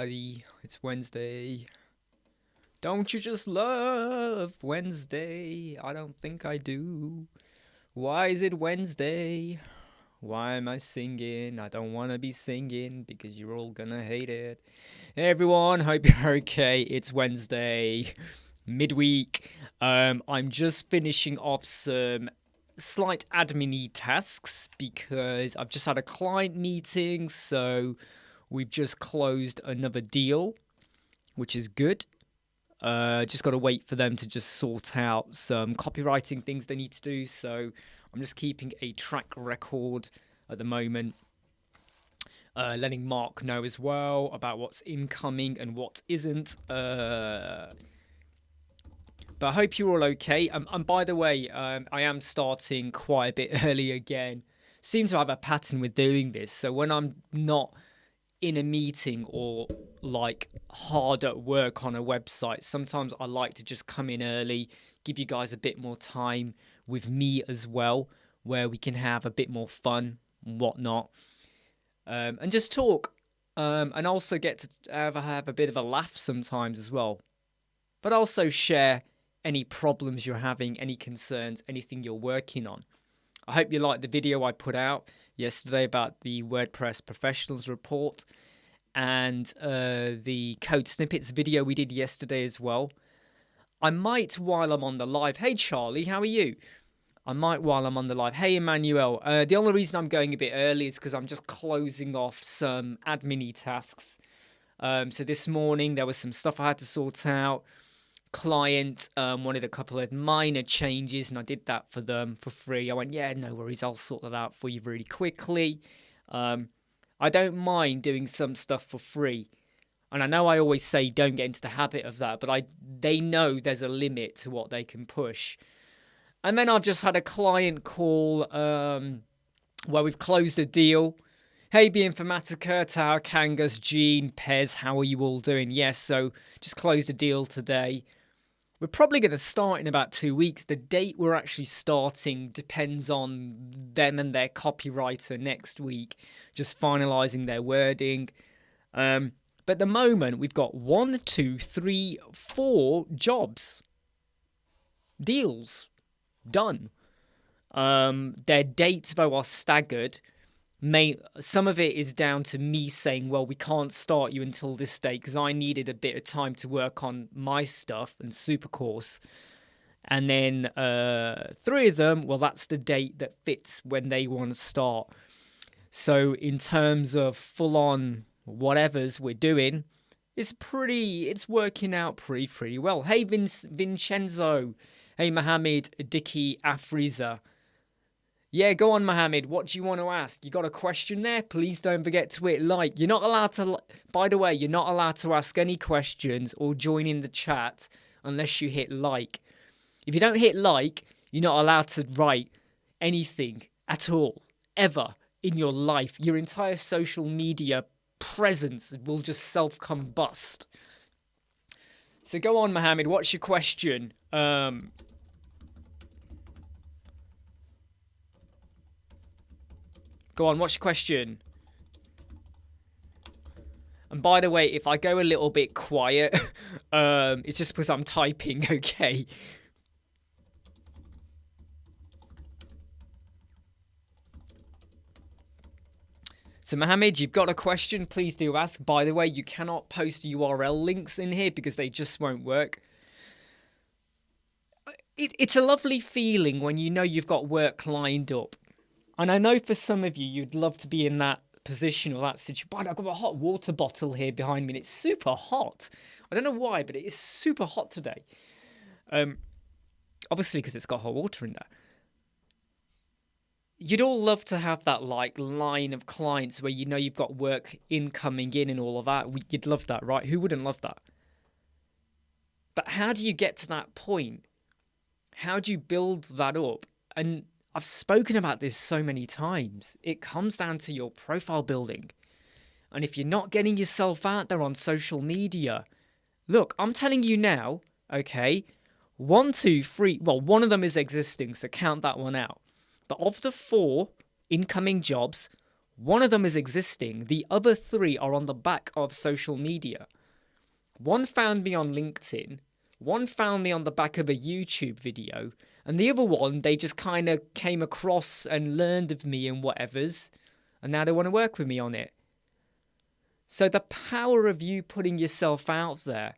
It's Wednesday. Don't you just love Wednesday? I don't think I do. Why is it Wednesday? Why am I singing? I don't want to be singing because you're all gonna hate it. Hey everyone, hope you're okay. It's Wednesday, midweek. I'm just finishing off some slight admin tasks because I've just had a client meeting, so we've just closed another deal, which is good. Just got to wait for them to just sort out some copywriting things they need to do. So I'm just keeping a track record at the moment, letting Mark know as well about what's incoming and what isn't. But I hope you're all okay. And by the way, I am starting quite a bit early again. Seem to have a pattern with doing this. So when I'm not in a meeting or like hard at work on a website, sometimes I like to just come in early, give you guys a bit more time with me as well, where we can have a bit more fun and whatnot, and just talk, and also get to have a bit of a laugh sometimes as well, but also share any problems you're having, any concerns, anything you're working on. I hope you liked the video I put out yesterday about the WordPress Professionals Report and the code snippets video we did yesterday as well. I might, while I'm on the live, hey Charlie, how are you? I might, while I'm on the live, hey Emmanuel. The only reason I'm going a bit early is because I'm just closing off some admin tasks. So this morning there was some stuff I had to sort out. Client wanted a couple of minor changes, and I did that for them for free. I went, yeah, no worries, I'll sort that out for you really quickly. I don't mind doing some stuff for free, and I know I always say don't get into the habit of that, but they know there's a limit to what they can push. And then I've just had a client call where we've closed a deal. Hey, Bioinformatica, Tao, Kangas, Gene, Pez, how are you all doing? Yes, so just closed a deal today. We're probably going to start in about 2 weeks. The date we're actually starting depends on them and their copywriter next week, just finalising their wording. But at the moment, we've got 1, 2, 3, 4 jobs, deals done. Their dates, though, are staggered. Some of it is down to me saying, well, we can't start you until this date because I needed a bit of time to work on my stuff and Supercourse. And then 3 of them, well, that's the date that fits when they want to start. So in terms of full-on whatevers we're doing, it's working out pretty well. Hey, Vincenzo. Hey, Mohammed, Dicky, Afriza. Yeah, go on, Mohammed. What do you want to ask? You got a question there? Please don't forget to hit like. You're not allowed to, by the way, you're not allowed to ask any questions or join in the chat unless you hit like. If you don't hit like, you're not allowed to write anything at all, ever in your life. Your entire social media presence will just self-combust. So go on, Mohammed. What's your question? Go on, what's your question? And by the way, if I go a little bit quiet, it's just because I'm typing, okay? So Mohammed, you've got a question, please do ask. By the way, you cannot post URL links in here because they just won't work. It's a lovely feeling when you know you've got work lined up. And I know for some of you, you'd love to be in that position or that situation. But I've got a hot water bottle here behind me, and it's super hot. I don't know why, but it is super hot today. Obviously, because it's got hot water in there. You'd all love to have that like line of clients where you know you've got work incoming in and all of that. You'd love that, right? Who wouldn't love that? But how do you get to that point? How do you build that up? And I've spoken about this so many times. It comes down to your profile building. And if you're not getting yourself out there on social media, look, I'm telling you now, okay, 1, 2, 3, well, one of them is existing, so count that one out. But of the 4 incoming jobs, One of them is existing. The other 3 are on the back of social media. One found me on LinkedIn. One found me on the back of a YouTube video. And the other one, they just kind of came across and learned of me and whatevers. And now they want to work with me on it. So the power of you putting yourself out there.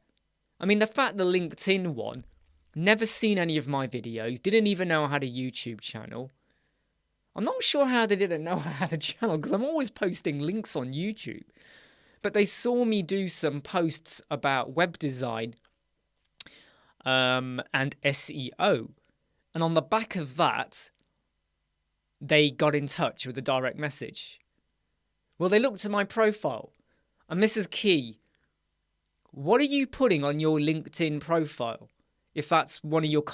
I mean, the fact the LinkedIn one, never seen any of my videos, didn't even know I had a YouTube channel. I'm not sure how they didn't know I had a channel because I'm always posting links on YouTube. But they saw me do some posts about web design and SEO. And on the back of that, they got in touch with a direct message. Well, they looked at my profile. And this is key. What are you putting on your LinkedIn profile? If that's one of your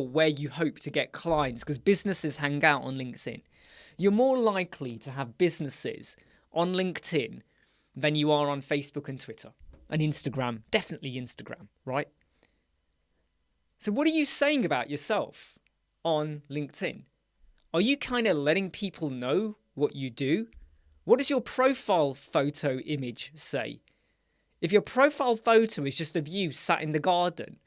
where you hope to get clients, because businesses hang out on LinkedIn. You're more likely to have businesses on LinkedIn than you are on Facebook and Twitter and Instagram. Definitely Instagram, right? So what are you saying about yourself on LinkedIn? Are you kind of letting people know what you do? What does your profile photo image say? If your profile photo is just of you sat in the garden,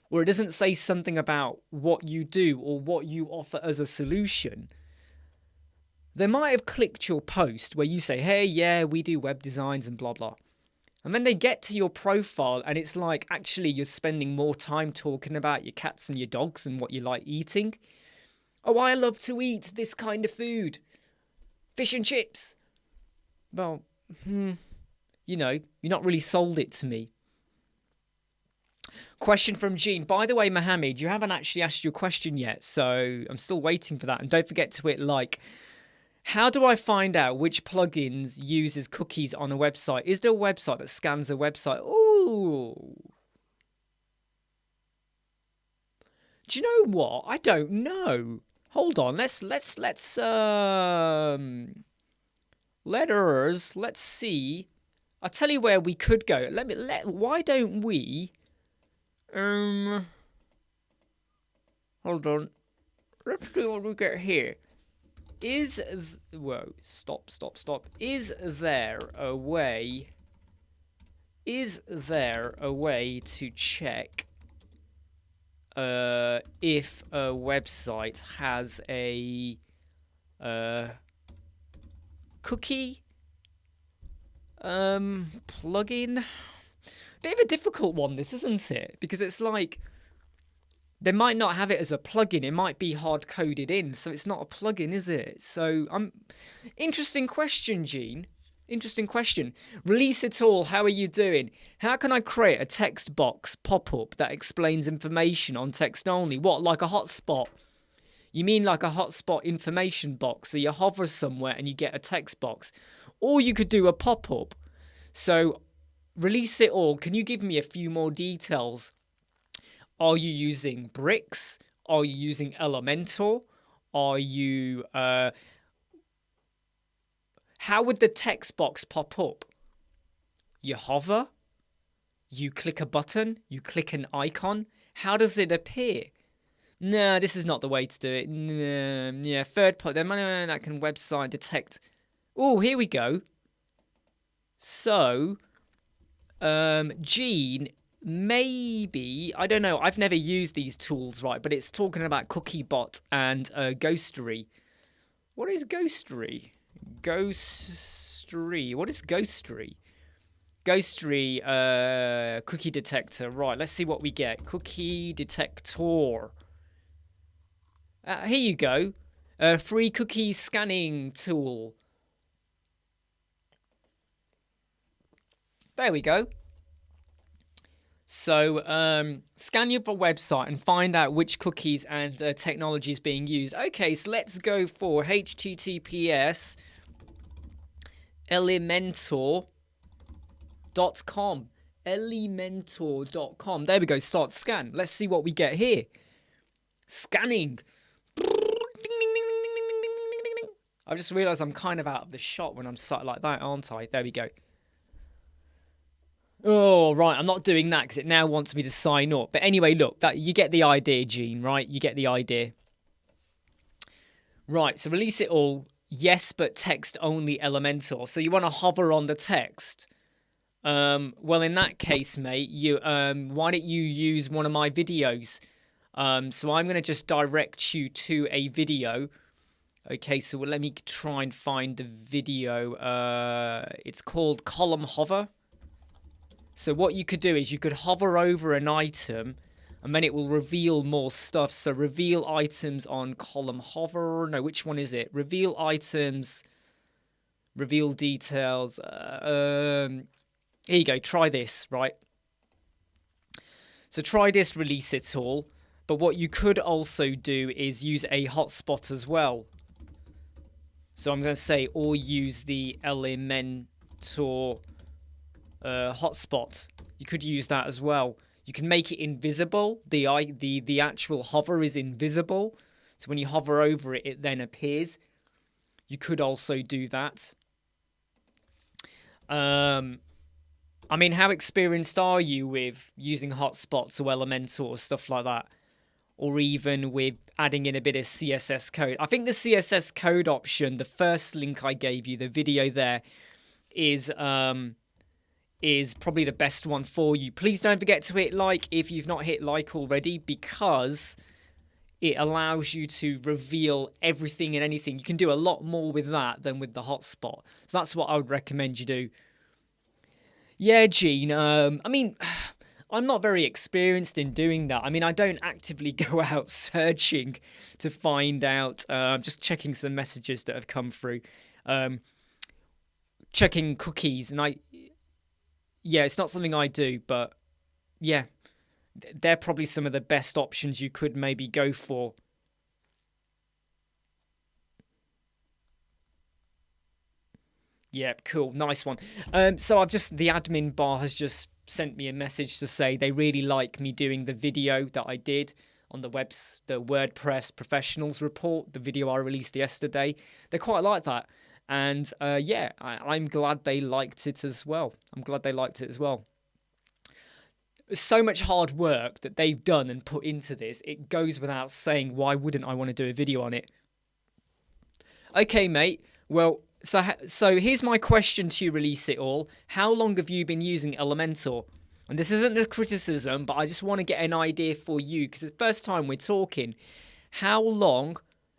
or it doesn't say something about what you do or what you offer as a solution, they might have clicked your post where you say, hey, yeah, we do web designs and blah, blah. And then they get to your profile and it's like, actually, you're spending more time talking about your cats and your dogs and what you like eating. Oh, I love to eat this kind of food. Fish and chips. Well, you know, you're not really sold it to me. Question from Gene. By the way, Mohammed, you haven't actually asked your question yet, so I'm still waiting for that. And don't forget to hit like. How do I find out which plugins uses cookies on a website? Is there a website that scans a website? Ooh. Do you know what? I don't know. Hold on. Let's see. I'll tell you where we could go. Why don't we hold on. Let's see what we get here. Stop. Is there a way to check if a website has a cookie plugin? Bit of a difficult one, this, isn't it? Because it's like they might not have it as a plugin. It might be hard coded in, so it's not a plugin, is it? So, interesting question, Gene. Interesting question. Release it all. How are you doing? How can I create a text box pop-up that explains information on text only? What, like a hotspot? You mean like a hotspot information box? So you hover somewhere and you get a text box. Or you could do a pop-up. So, release it all. Can you give me a few more details? Are you using bricks? Are you using Elementor? Are you... How would the text box pop up? You hover? You click a button? You click an icon? How does it appear? No, this is not the way to do it. No, yeah, third party. That can website detect. Oh, here we go. So, Gene... Maybe, I don't know, I've never used these tools, right, but it's talking about CookieBot and Ghostery. What is Ghostery? What is Ghostery? Ghostery, cookie detector. Right, let's see what we get. Cookie detector. Here you go. Free cookie scanning tool. There we go. So, scan your website and find out which cookies and technology is being used. Okay, so let's go for https elementor.com. Elementor.com. There we go. Start scan. Let's see what we get here. Scanning. I just realised I'm kind of out of the shot when I'm sat like that, aren't I? There we go. Oh, right, I'm not doing that because it now wants me to sign up. But anyway, look, you get the idea, Gene, right? You get the idea. Right, so release it all. Yes, but text only Elementor. So you want to hover on the text. Well, in that case, mate, why don't you use one of my videos? So I'm going to just direct you to a video. Okay, so let me try and find the video. It's called Column Hover. So what you could do is you could hover over an item and then it will reveal more stuff. So reveal items on column hover. No, which one is it? Reveal items, reveal details. Here you go. Try this, right? So try this, release it all. But what you could also do is use a hotspot as well. So I'm going to say, or use the Elementor hotspot. You could use that as well. You can make it invisible. The actual hover is invisible. So when you hover over it, it then appears. You could also do that. I mean, how experienced are you with using hotspots or Elementor or stuff like that? Or even with adding in a bit of CSS code. I think the CSS code option, the first link I gave you, the video there, is probably the best one for you. Please don't forget to hit like if you've not hit like already, because it allows you to reveal everything and anything. You can do a lot more with that than with the hotspot. So that's what I would recommend you do. Yeah, Gene. I mean, I'm not very experienced in doing that. I mean, I don't actively go out searching to find out. Just checking some messages that have come through. Checking cookies. And yeah, it's not something I do. But yeah, they're probably some of the best options you could maybe go for. Yeah, cool. Nice one. So the admin bar has just sent me a message to say they really like me doing the video that I did on the WordPress professionals report, the video I released yesterday. They quite like that. And yeah, I'm glad they liked it as well. So much hard work that they've done and put into this. It goes without saying, why wouldn't I want to do a video on it? Okay, mate. Well, so here's my question to you, release it all. How long have you been using Elementor? And this isn't a criticism, but I just want to get an idea for you, because it's the first time we're talking. How long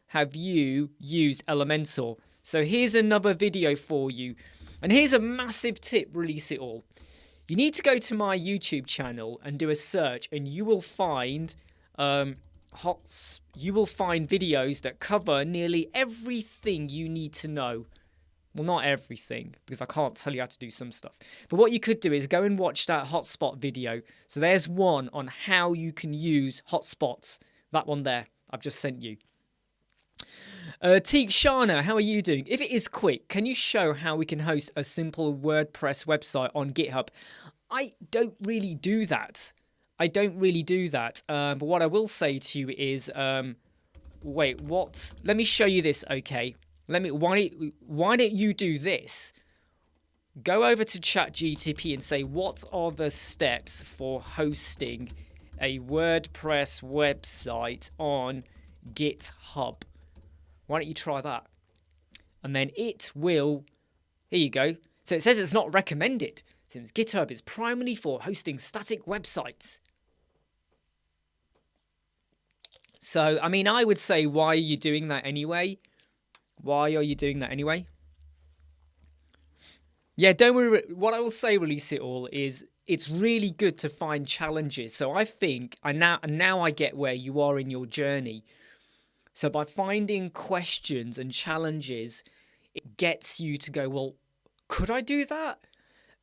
have you used Elementor? So here's another video for you. And here's a massive tip, release it all. You need to go to my YouTube channel and do a search, and you will find videos that cover nearly everything you need to know. Well, not everything, because I can't tell you how to do some stuff. But what you could do is go and watch that hotspot video. So there's one on how you can use hotspots. That one there, I've just sent you. Teek Shana, how are you doing? If it is quick, can you show how we can host a simple WordPress website on GitHub? I don't really do that. But what I will say to you is, wait, what? Let me show you this, okay? Why don't you do this? Go over to ChatGTP and say, what are the steps for hosting a WordPress website on GitHub? Why don't you try that? And then it will, here you go. So it says it's not recommended, since GitHub is primarily for hosting static websites. So, I mean, I would say, why are you doing that anyway? Yeah, don't worry. What I will say, release it all, is it's really good to find challenges. So I think, now I get where you are in your journey. So by finding questions and challenges, it gets you to go, well, could I do that?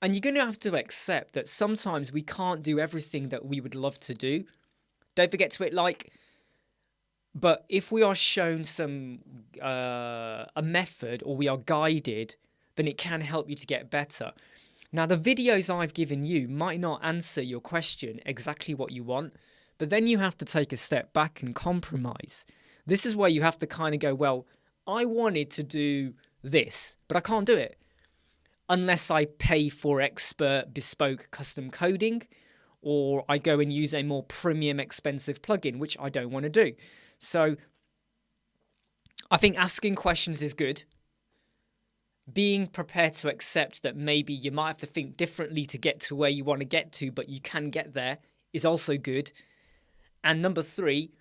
And you're going to have to accept that sometimes we can't do everything that we would love to do. Don't forget to hit like. But if we are shown a method, or we are guided, then it can help you to get better. Now, the videos I've given you might not answer your question exactly what you want, but then you have to take a step back and compromise. This is where you have to kind of go, well, I wanted to do this, but I can't do it unless I pay for expert bespoke custom coding, or I go and use a more premium expensive plugin, which I don't want to do. So I think asking questions is good. being prepared to accept that maybe you might have to think differently to get to where you want to get to, but you can get there, is also good. And number 3,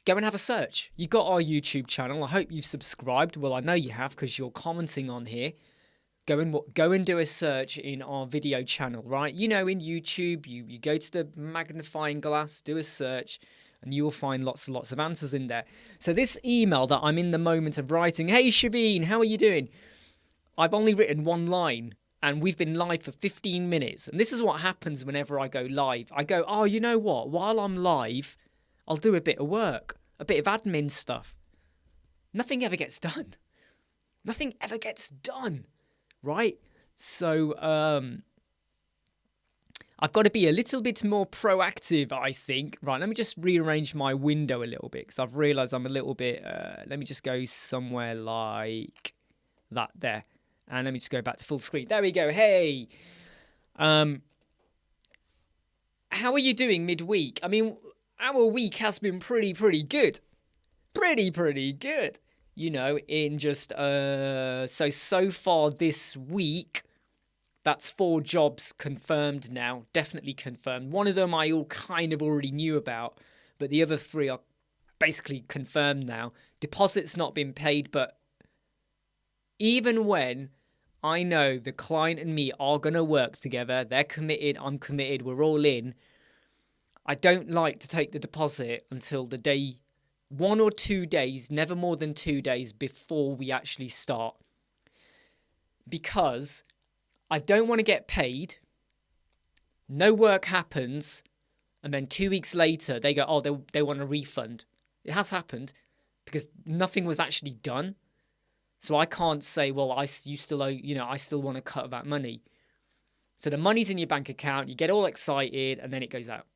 go and have a search. You got our YouTube channel. I hope you've subscribed. Well, I know you have because you're commenting on here. Go and do a search in our video channel, right? You know, in YouTube, you go to the magnifying glass, do a search, and you will find lots and lots of answers in there. So this email that I'm in the moment of writing, hey Shaveen, how are you doing? I've only written 1 line, and we've been live for 15 minutes. And this is what happens whenever I go live. I go, oh, you know what? While I'm live, I'll do a bit of work, a bit of admin stuff. Nothing ever gets done. Nothing ever gets done, right? So I've got to be a little bit more proactive, I think. Right, let me just rearrange my window a little bit because I've realised I'm a little bit... let me just go somewhere like that there. And let me just go back to full screen. There we go. Hey! How are you doing midweek? I mean, our week has been pretty good. Pretty good. You know, in just... So far this week... That's 4 jobs confirmed now, definitely confirmed. One of them I all kind of already knew about, but the other 3 are basically confirmed now. Deposit's not been paid, but even when I know the client and me are going to work together, they're committed, I'm committed, we're all in, I don't like to take the deposit until the day, 1 or 2 days, never more than 2 days before we actually start. Because I don't want to get paid, no work happens, and then 2 weeks later they go, oh, they want a refund. It has happened because nothing was actually done. So I can't say, well, you still owe, you know, I still want to cut that money. So the money's in your bank account, you get all excited, and then it goes out.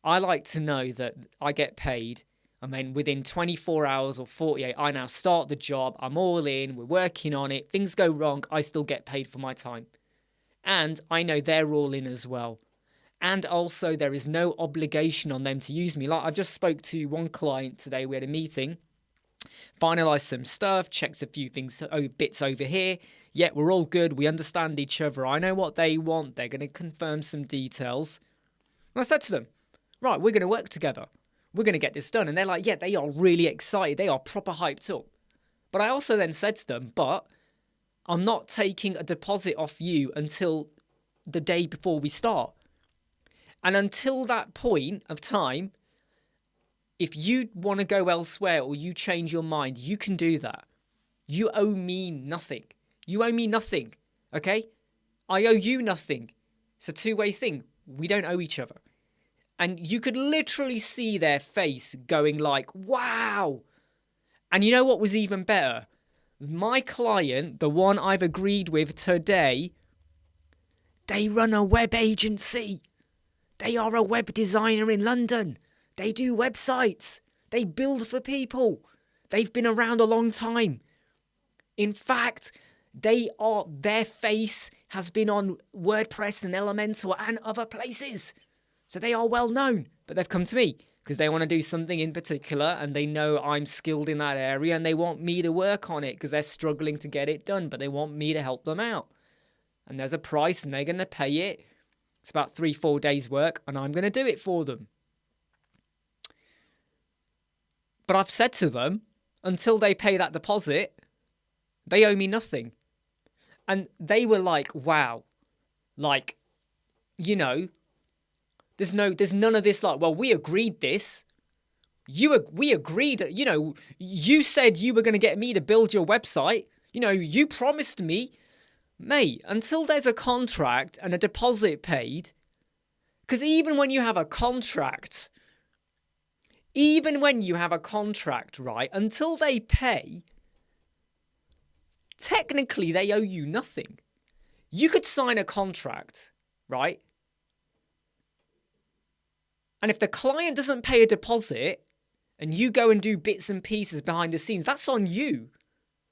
I like to know that I get paid. I mean, within 24 hours or 48, I now start the job. I'm all in. We're working on it. Things go wrong. I still get paid for my time. And I know they're all in as well. And also, there is no obligation on them to use me. Like, I've just spoke to one client today. We had a meeting, finalised some stuff, checked a few things, bits over here. Yeah, we're all good. We understand each other. I know what they want. They're going to confirm some details. And I said to them, right, we're going to work together. We're going to get this done. And they're like, yeah, they are really excited. They are proper hyped up. But I also then said to them, but I'm not taking a deposit off you until the day before we start. And until that point of time, if you want to go elsewhere or you change your mind, you can do that. You owe me nothing. You owe me nothing, okay? I owe you nothing. It's a two-way thing. We don't owe each other. And you could literally see their face going like, wow. And you know what was even better? My client, the one I've agreed with today, they run a web agency. They are a web designer in London. They do websites. They build for people. They've been around a long time. In fact, their face has been on WordPress and Elementor and other places. So they are well known, but they've come to me because they want to do something in particular and they know I'm skilled in that area and they want me to work on it because they're struggling to get it done, but they want me to help them out. And there's a price and they're going to pay it. It's about 3-4 days work and I'm going to do it for them. But I've said to them, until they pay that deposit, they owe me nothing. And they were like, wow, like, you know, there's none of this like, well, we agreed this. We agreed, you know, you said you were going to get me to build your website. You know, you promised me. Mate, until there's a contract and a deposit paid, because even when you have a contract, right, until they pay, technically they owe you nothing. You could sign a contract, right? And if the client doesn't pay a deposit and you go and do bits and pieces behind the scenes, that's on you.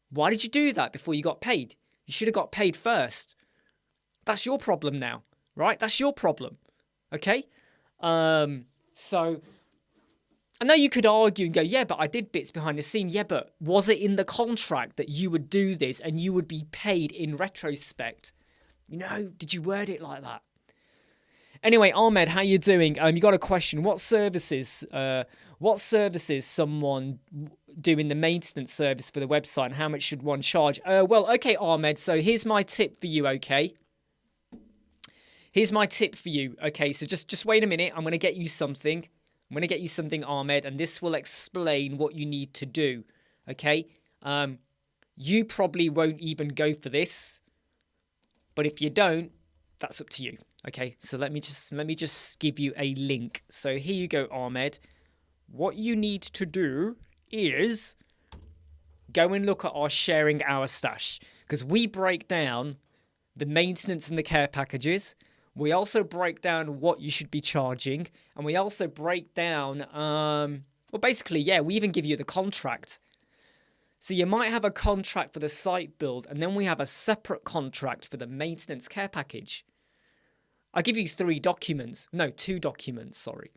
Why did you do that before you got paid? You should have got paid first. That's your problem now, right? That's your problem, okay? So I know you could argue and go, yeah, but I did bits behind the scene. Yeah, but was it in the contract that you would do this and you would be paid in retrospect? You know, did you word it like that? Anyway, Ahmed, how you doing? You got a question. What services someone doing the maintenance service for the website, and how much should one charge? Well, okay, Ahmed, so here's my tip for you, okay? Here's my tip for you, okay? So just wait a minute. I'm going to get you something. I'm going to get you something, Ahmed, and this will explain what you need to do, okay? You probably won't even go for this, but if you don't, that's up to you, okay? So let me just give you a link. So here you go, Ahmed. What you need to do is go and look at our sharing our stash, because we break down the maintenance and the care packages. We also break down what you should be charging, and we also break down, well, basically, yeah, we even give you the contract. So you might have a contract for the site build, and then we have a separate contract for the maintenance care package. I give you two documents, sorry.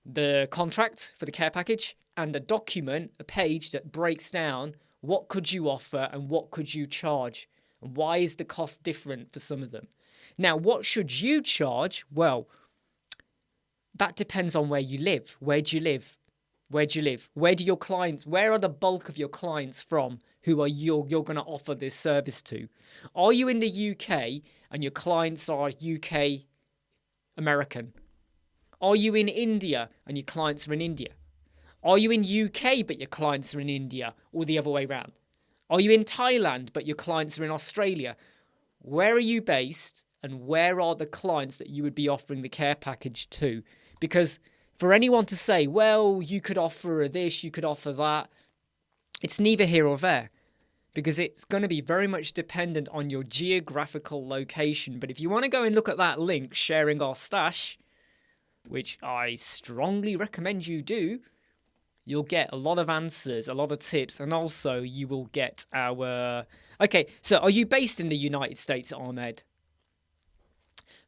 The contract for the care package and a document, a page that breaks down what could you offer and what could you charge, and why is the cost different for some of them. Now, what should you charge? Well, that depends on where you live. Where do you live? Where do you live? Where do your clients, where are the bulk of your clients from who are you're going to offer this service to? Are you in the UK and your clients are UK American? Are you in India and your clients are in India? Are you in UK but your clients are in India, or the other way around? Are you in Thailand but your clients are in Australia? Where are you based, and where are the clients that you would be offering the care package to? Because for anyone to say, well, you could offer this, you could offer that, it's neither here or there, because it's going to be very much dependent on your geographical location. But if you want to go and look at that link, sharing our stash, which I strongly recommend you do, you'll get a lot of answers, a lot of tips, and also you will get our... Okay, so are you based in the United States, Ahmed?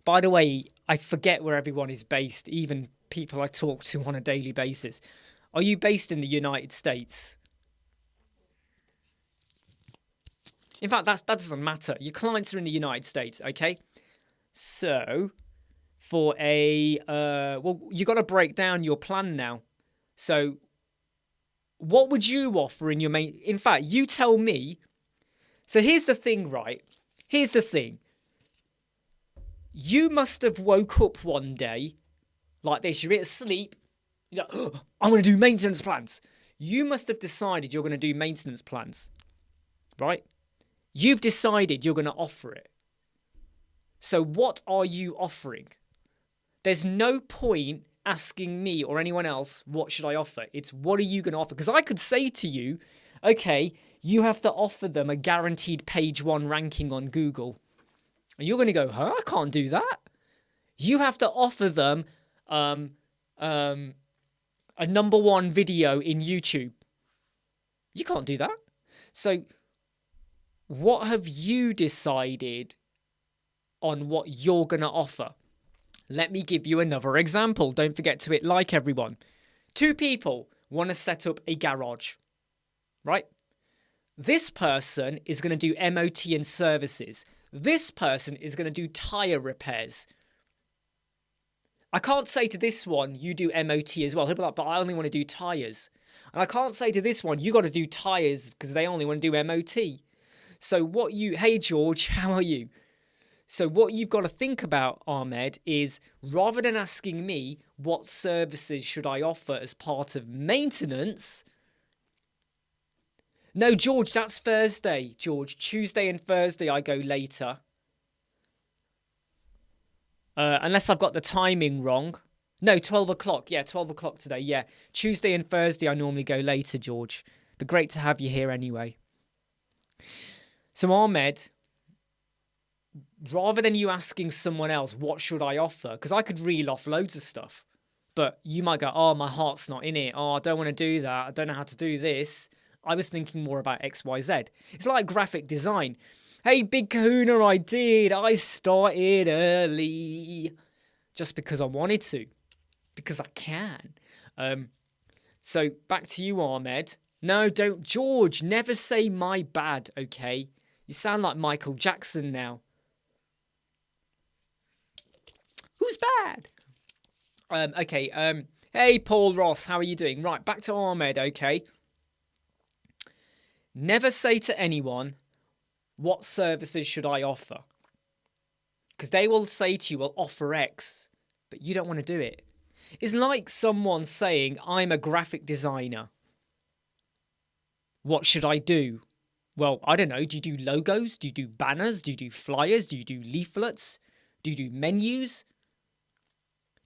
By the way, I forget where everyone is based, even people I talk to on a daily basis. Are you based in the United States? In fact, that doesn't matter. Your clients are in the United States, okay? So, for a... well, you got to break down your plan now. So, what would you offer in your main... In fact, you tell me... So here's the thing, right? Here's the thing. You must have woke up one day like this. You're asleep. You're like, oh, I'm going to do maintenance plans. You must have decided you're going to do maintenance plans, right? You've decided you're going to offer it. So what are you offering? There's no point asking me or anyone else, what should I offer? It's what are you going to offer? Because I could say to you, okay, you have to offer them a guaranteed page 1 ranking on Google. And you're going to go, huh? I can't do that. You have to offer them a #1 video in YouTube. You can't do that. So what have you decided on what you're going to offer? Let me give you another example. Don't forget to hit like, everyone. 2 people want to set up a garage, right? This person is going to do MOT and services. This person is going to do tyre repairs. I can't say to this one, you do MOT as well. He'll be like, but I only want to do tyres. And I can't say to this one, you got to do tyres because they only want to do MOT. So what you... Hey, George, how are you? So what you've got to think about, Ahmed, is rather than asking me what services should I offer as part of maintenance... No, George, that's Thursday, George. Tuesday and Thursday, I go later. Unless I've got the timing wrong. No, 12 o'clock. Yeah, 12 o'clock today. Yeah, Tuesday and Thursday, I normally go later, George. But great to have you here anyway. So, Ahmed, rather than you asking someone else, what should I offer? Because I could reel off loads of stuff. But you might go, oh, my heart's not in it. Oh, I don't want to do that. I don't know how to do this. I was thinking more about XYZ. It's like graphic design. Hey, Big Kahuna, I did. I started early. Just because I wanted to. Because I can. So back to you, Ahmed. No, don't, George, never say my bad, okay? You sound like Michael Jackson now. Who's bad? Okay, hey, Paul Ross, how are you doing? Right, back to Ahmed, okay? Never say to anyone, what services should I offer? Because they will say to you, well, offer X, but you don't want to do it. It's like someone saying, I'm a graphic designer. What should I do? Well, I don't know. Do you do logos? Do you do banners? Do you do flyers? Do you do leaflets? Do you do menus?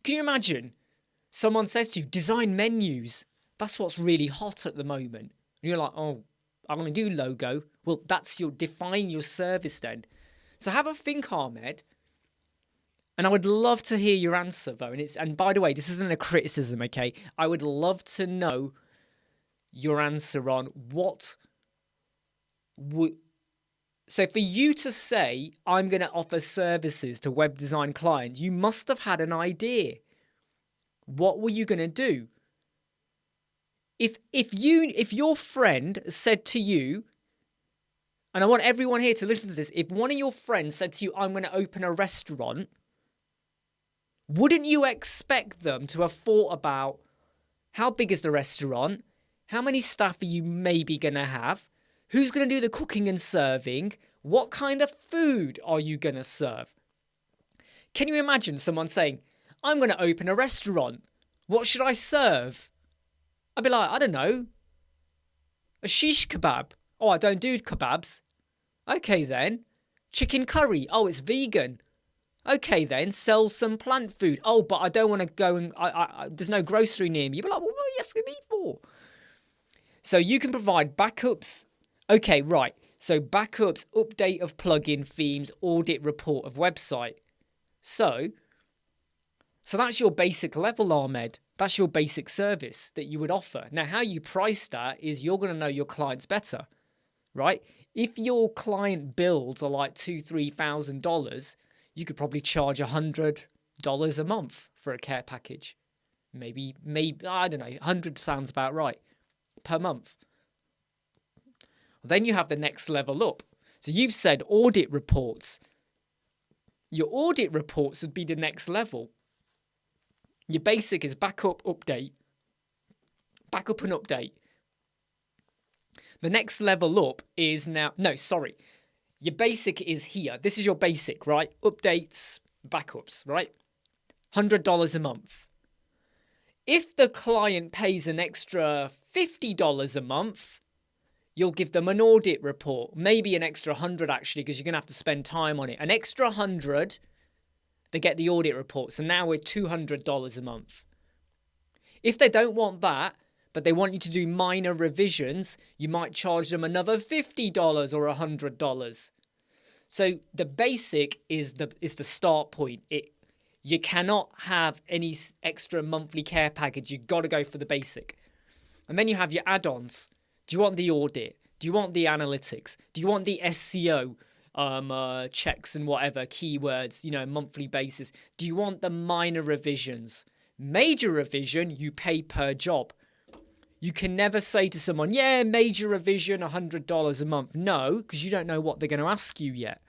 Can you imagine? Someone says to you, design menus. That's what's really hot at the moment. And you're like, oh, I'm going to do logo. Well, that's your, define your service then. So have a think, Ahmed. And I would love to hear your answer, though. And by the way, this isn't a criticism, okay? I would love to know your answer on what would... So for you to say, I'm going to offer services to web design clients, you must have had an idea. What were you going to do? If your friend said to you, and I want everyone here to listen to this, if one of your friends said to you, I'm going to open a restaurant, wouldn't you expect them to have thought about how big is the restaurant? How many staff are you maybe going to have? Who's going to do the cooking and serving? What kind of food are you going to serve? Can you imagine someone saying, I'm going to open a restaurant. What should I serve? I'd be like, I don't know. A shish kebab. Oh, I don't do kebabs. Okay then. Chicken curry. Oh, it's vegan. Okay then, sell some plant food. Oh, but I don't want to go and there's no grocery near me. You'd be like, well, what are you asking me for? So you can provide backups. Okay, right. So backups, update of plugin themes, audit report of website. So that's your basic level, Ahmed. That's your basic service that you would offer. Now, how you price that is you're going to know your clients better, right? If your client bills are like $2,000-$3,000, you could probably charge $100 a month for a care package. Maybe, I don't know, 100 sounds about right per month. Then you have the next level up. So you've said audit reports. Your audit reports would be the next level. Your basic is backup, update. Backup and update. The next level up is now... No, sorry. Your basic is here. This is your basic, right? Updates, backups, right? $100 a month. If the client pays an extra $50 a month, you'll give them an audit report. Maybe an extra 100 actually, because you're going to have to spend time on it. An extra 100... they get the audit report. So now we're $200 a month. If they don't want that, but they want you to do minor revisions, you might charge them another $50 or $100. So the basic is the start point. You cannot have any extra monthly care package. You've got to go for the basic. And then you have your add-ons. Do you want the audit? Do you want the analytics? Do you want the SEO? Checks and whatever, keywords, monthly basis. Do you want the minor revisions? Major revision, you pay per job. You can never say to someone, yeah, major revision, $100 a month. No, because you don't know what they're going to ask you yet.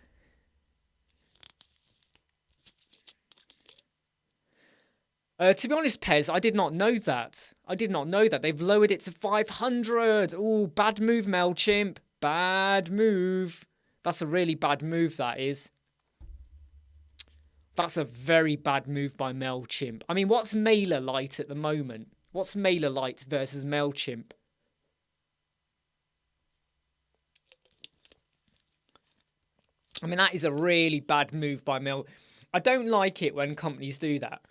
To be honest, Pez, I did not know that. They've lowered it to 500. Oh, bad move, MailChimp. Bad move. That's a really bad move, that is. That's a very bad move by MailChimp. I mean, what's MailerLite at the moment? What's MailerLite versus MailChimp? I mean, that is a really bad move by Mail. I don't like it when companies do that.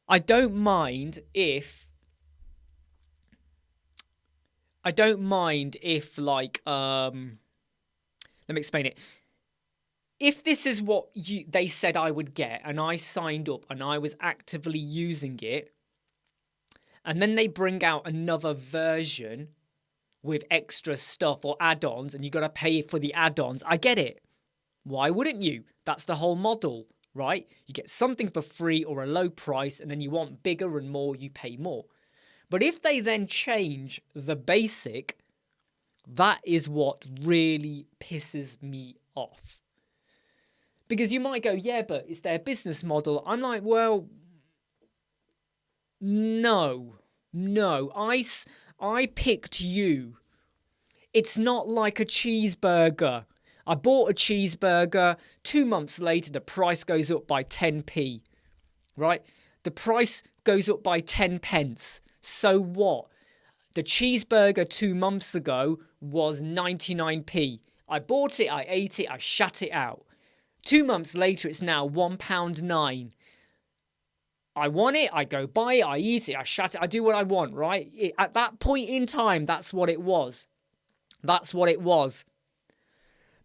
I don't mind if like, let me explain it. If this is what they said I would get and I signed up and I was actively using it, and then they bring out another version with extra stuff or add-ons and you got to pay for the add-ons, I get it. Why wouldn't you? That's the whole model, right? You get something for free or a low price and then you want bigger and more, you pay more. But if they then change the basic, that is what really pisses me off. Because you might go, yeah, but it's their business model. I'm like, well, no. I picked you. It's not like a cheeseburger. I bought a cheeseburger. 2 months later, the price goes up by 10p. Right? The price goes up by 10 pence. So what? The cheeseburger 2 months ago was 99p. I bought it, I ate it, I shat it out. 2 months later, it's now £1.09. I want it, I go buy it, I eat it, I shat it, I do what I want, right? At that point in time, that's what it was. That's what it was.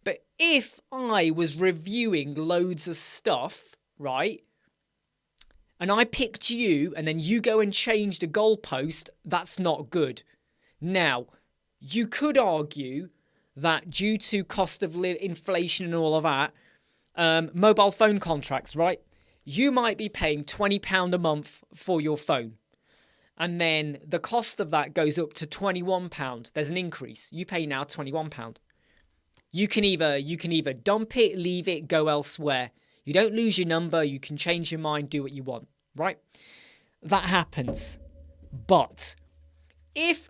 But if I was reviewing loads of stuff, right, and I picked you, and then you go and change the goalpost, that's not good. Now, you could argue that due to cost of inflation and all of that, mobile phone contracts, right? You might be paying £20 a month for your phone. And then the cost of that goes up to £21. There's an increase. You pay now £21. You can either dump it, leave it, go elsewhere. You don't lose your number. You can change your mind, do what you want, right? That happens. But if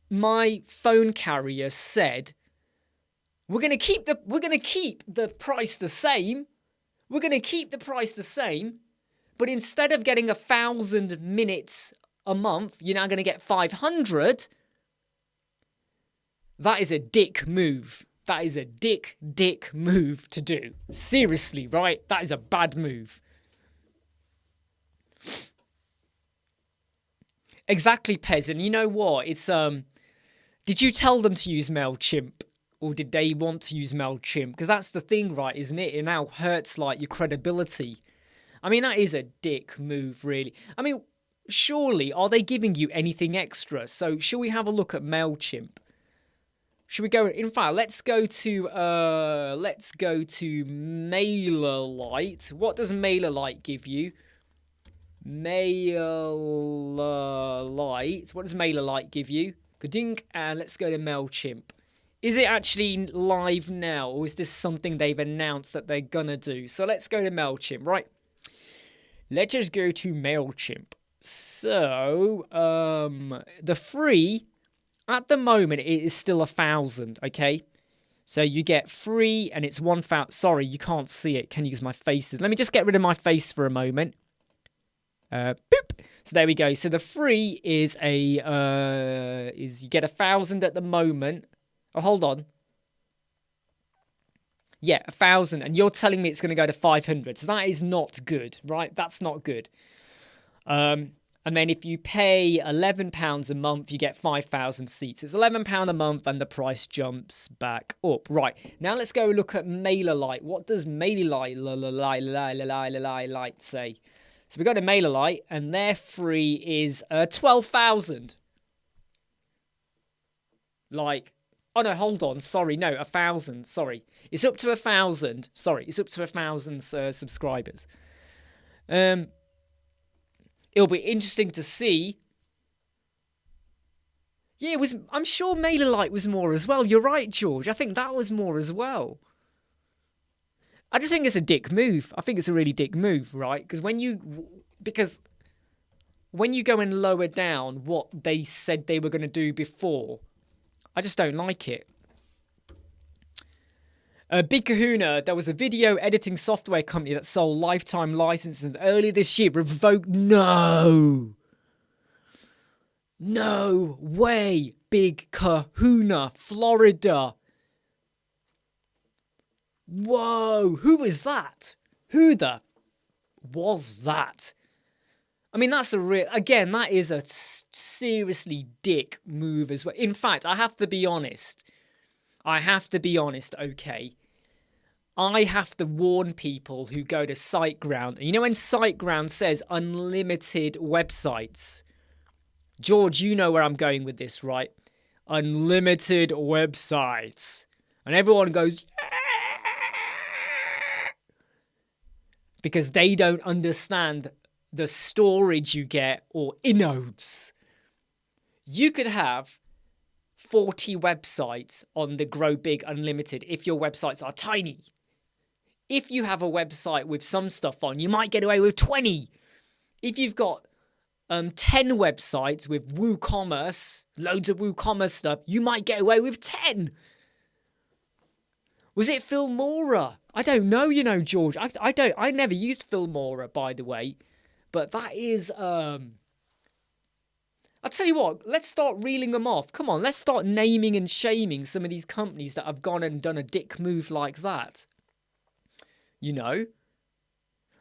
my phone carrier said, we're going to keep the price the same. We're going to keep the price the same, but instead of getting 1,000 minutes a month, you're now going to get 500. That is a dick move. That is a dick move to do. Seriously, right? That is a bad move. Exactly, Pez. And you know what? It's did you tell them to use MailChimp? Or did they want to use MailChimp? Because that's the thing, right, isn't it? It now hurts, like, your credibility. I mean, that is a dick move, really. I mean, surely, are they giving you anything extra? So, shall we have a look at MailChimp? Should we go... In fact, let's go to MailerLite. What does MailerLite give you? MailerLite. What does MailerLite give you? Gadink, and let's go to MailChimp. Is it actually live now, or is this something they've announced that they're gonna do? So let's go to MailChimp, right? Let's just go to MailChimp. So, the free, at the moment, it is still 1,000, okay? So you get free, and it's 1,000. Sorry, you can't see it. Can you use my faces? Let me just get rid of my face for a moment. Boop. So there we go. So the free is you get 1,000 at the moment. Oh, hold on. Yeah, 1,000. And you're telling me it's going to go to 500. So that is not good, right? That's not good. And then if you pay £11 a month, you get 5,000 seats. It's £11 a month and the price jumps back up. Right. Now let's go look at MailerLite. What does MailerLite say? So we go to MailerLite and their free is 12,000. Like... Oh, no, hold on. Sorry. No, 1,000. Sorry. It's up to 1,000. Sorry. It's up to 1,000 subscribers. It'll be interesting to see. Yeah, it was. I'm sure MailerLite was more as well. You're right, George. I think that was more as well. I just think it's a dick move. I think it's a really dick move, right? Because when you go and lower down what they said they were going to do before, I just don't like it. Big Kahuna, there was a video editing software company that sold lifetime licenses earlier this year. Revoked. No way. Big Kahuna, Florida. Whoa. Who was that? Who the was that? I mean, that's a real... Again, that is a seriously dick move as well. In fact, I have to be honest, okay? I have to warn people who go to SiteGround. And you know when SiteGround says unlimited websites? George, you know where I'm going with this, right? Unlimited websites. And everyone goes... because they don't understand the storage you get or inodes. You could have 40 websites on the Grow Big Unlimited if your websites are tiny. If you have a website with some stuff on, you might get away with 20. If you've got 10 websites with WooCommerce, loads of WooCommerce stuff, you might get away with 10. Was it Filmora? I don't know, you know, George. I never used Filmora, by the way. But that is, I'll tell you what, let's start reeling them off. Come on, let's start naming and shaming some of these companies that have gone and done a dick move like that. You know?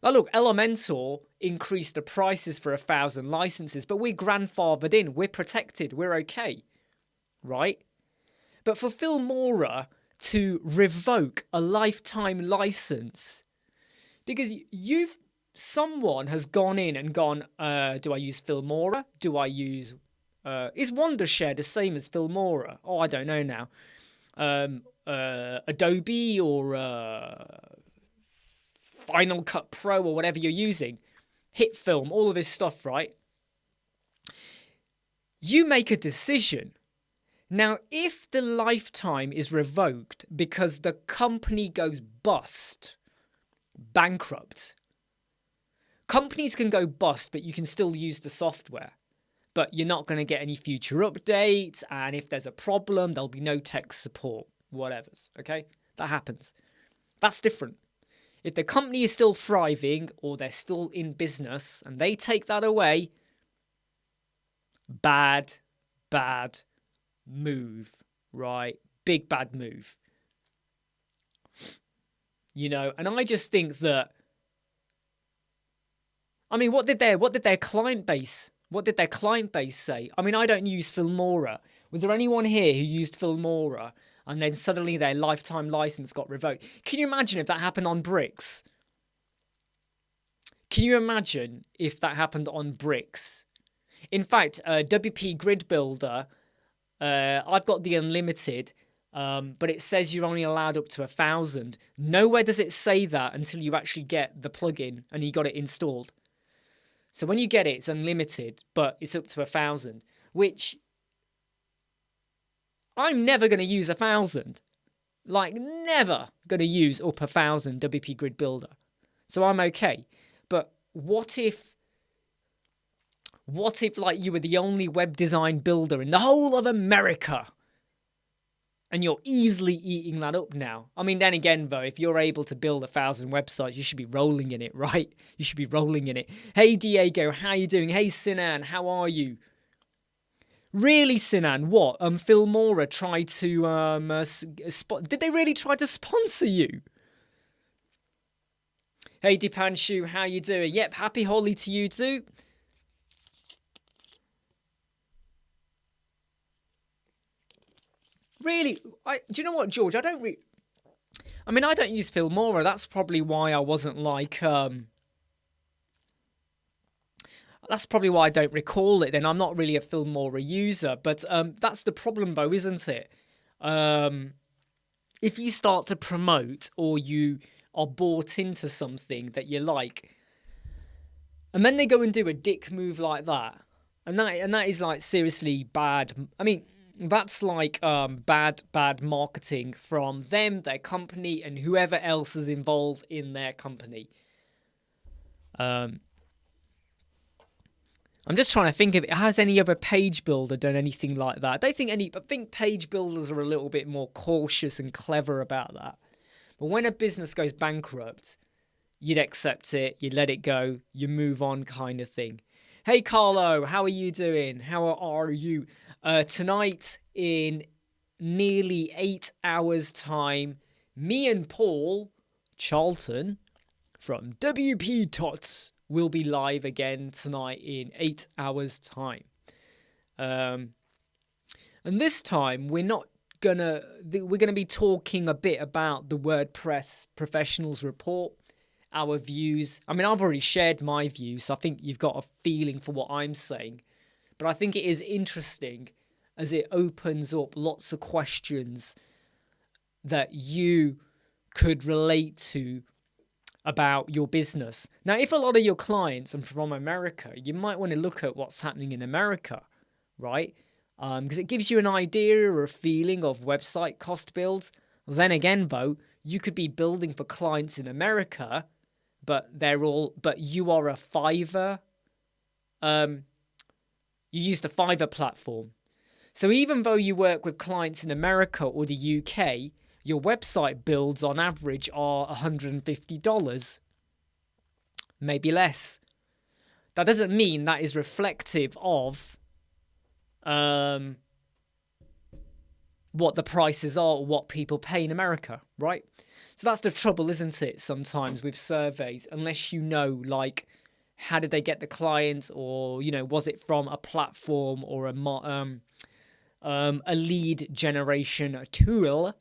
Oh, look, Elementor increased the prices for 1,000 licenses, but we're grandfathered in. We're protected. We're okay. Right? But for Filmora to revoke a lifetime license, because someone has gone in and gone, do I use Filmora? Do I use, is Wondershare the same as Filmora? Oh, I don't know now. Adobe or Final Cut Pro or whatever you're using, Hit Film, all of this stuff, right? You make a decision. Now, if the lifetime is revoked because the company goes bust, bankrupt, companies can go bust, but you can still use the software. But you're not going to get any future updates, and if there's a problem, there'll be no tech support, whatever's, okay? That happens. That's different. If the company is still thriving or they're still in business and they take that away, bad move, right? Big bad move. You know, and I just think that, I mean, what did their client base say? I mean, I don't use Filmora. Was there anyone here who used Filmora and then suddenly their lifetime license got revoked? Can you imagine if that happened on Bricks? Can you imagine if that happened on Bricks? In fact, WP Grid Builder, I've got the unlimited, but it says you're only allowed up to 1,000. Nowhere does it say that until you actually get the plugin and you got it installed. So when you get it, it's unlimited, but it's up to 1,000, which I'm never going to use 1,000. Like, never going to use up 1,000 WP Grid Builder. So I'm okay. But what if like you were the only web design builder in the whole of America and you're easily eating that up now? I mean, then again, though, if you're able to build 1,000 websites, you should be rolling in it, right? You should be rolling in it. Hey, Diego, how you doing? Hey, Sinan, how are you? Really, Sinan, what? Filmora tried to, did they really try to sponsor you? Hey, Dipanshu, how you doing? Yep, happy Holi to you too. Really, do you know what, George? I don't use Filmora. That's probably why I wasn't like, that's probably why I don't recall it then. I'm not really a Filmora user, but that's the problem though, isn't it? If you start to promote or you are bought into something that you like, and then they go and do a dick move like that, and that is like seriously bad. I mean, that's like bad marketing from them, their company, and whoever else is involved in their company. I'm just trying to think of it. Has any other page builder done anything like that? I think page builders are a little bit more cautious and clever about that. But when a business goes bankrupt, you'd accept it, you let it go, you move on kind of thing. Hey, Carlo, how are you doing? How are you? Tonight, in nearly 8 hours' time, me and Paul Charlton from WP Tots will be live again tonight in 8 hours' time. And this time, we're gonna be talking a bit about the WordPress Professionals Report, our views. I mean, I've already shared my views, so I think you've got a feeling for what I'm saying. But I think it is interesting as it opens up lots of questions that you could relate to about your business. Now, if a lot of your clients are from America, you might want to look at what's happening in America, right? because it gives you an idea or a feeling of website cost builds. Then again, though, you could be building for clients in America, but you are a Fiverr. You use the Fiverr platform. So even though you work with clients in America or the UK, your website builds on average are $150, maybe less. That doesn't mean that is reflective of what the prices are or what people pay in America, right? So that's the trouble, isn't it, sometimes with surveys, unless you know, like, how did they get the client, or, you know, was it from a platform or a lead generation tool.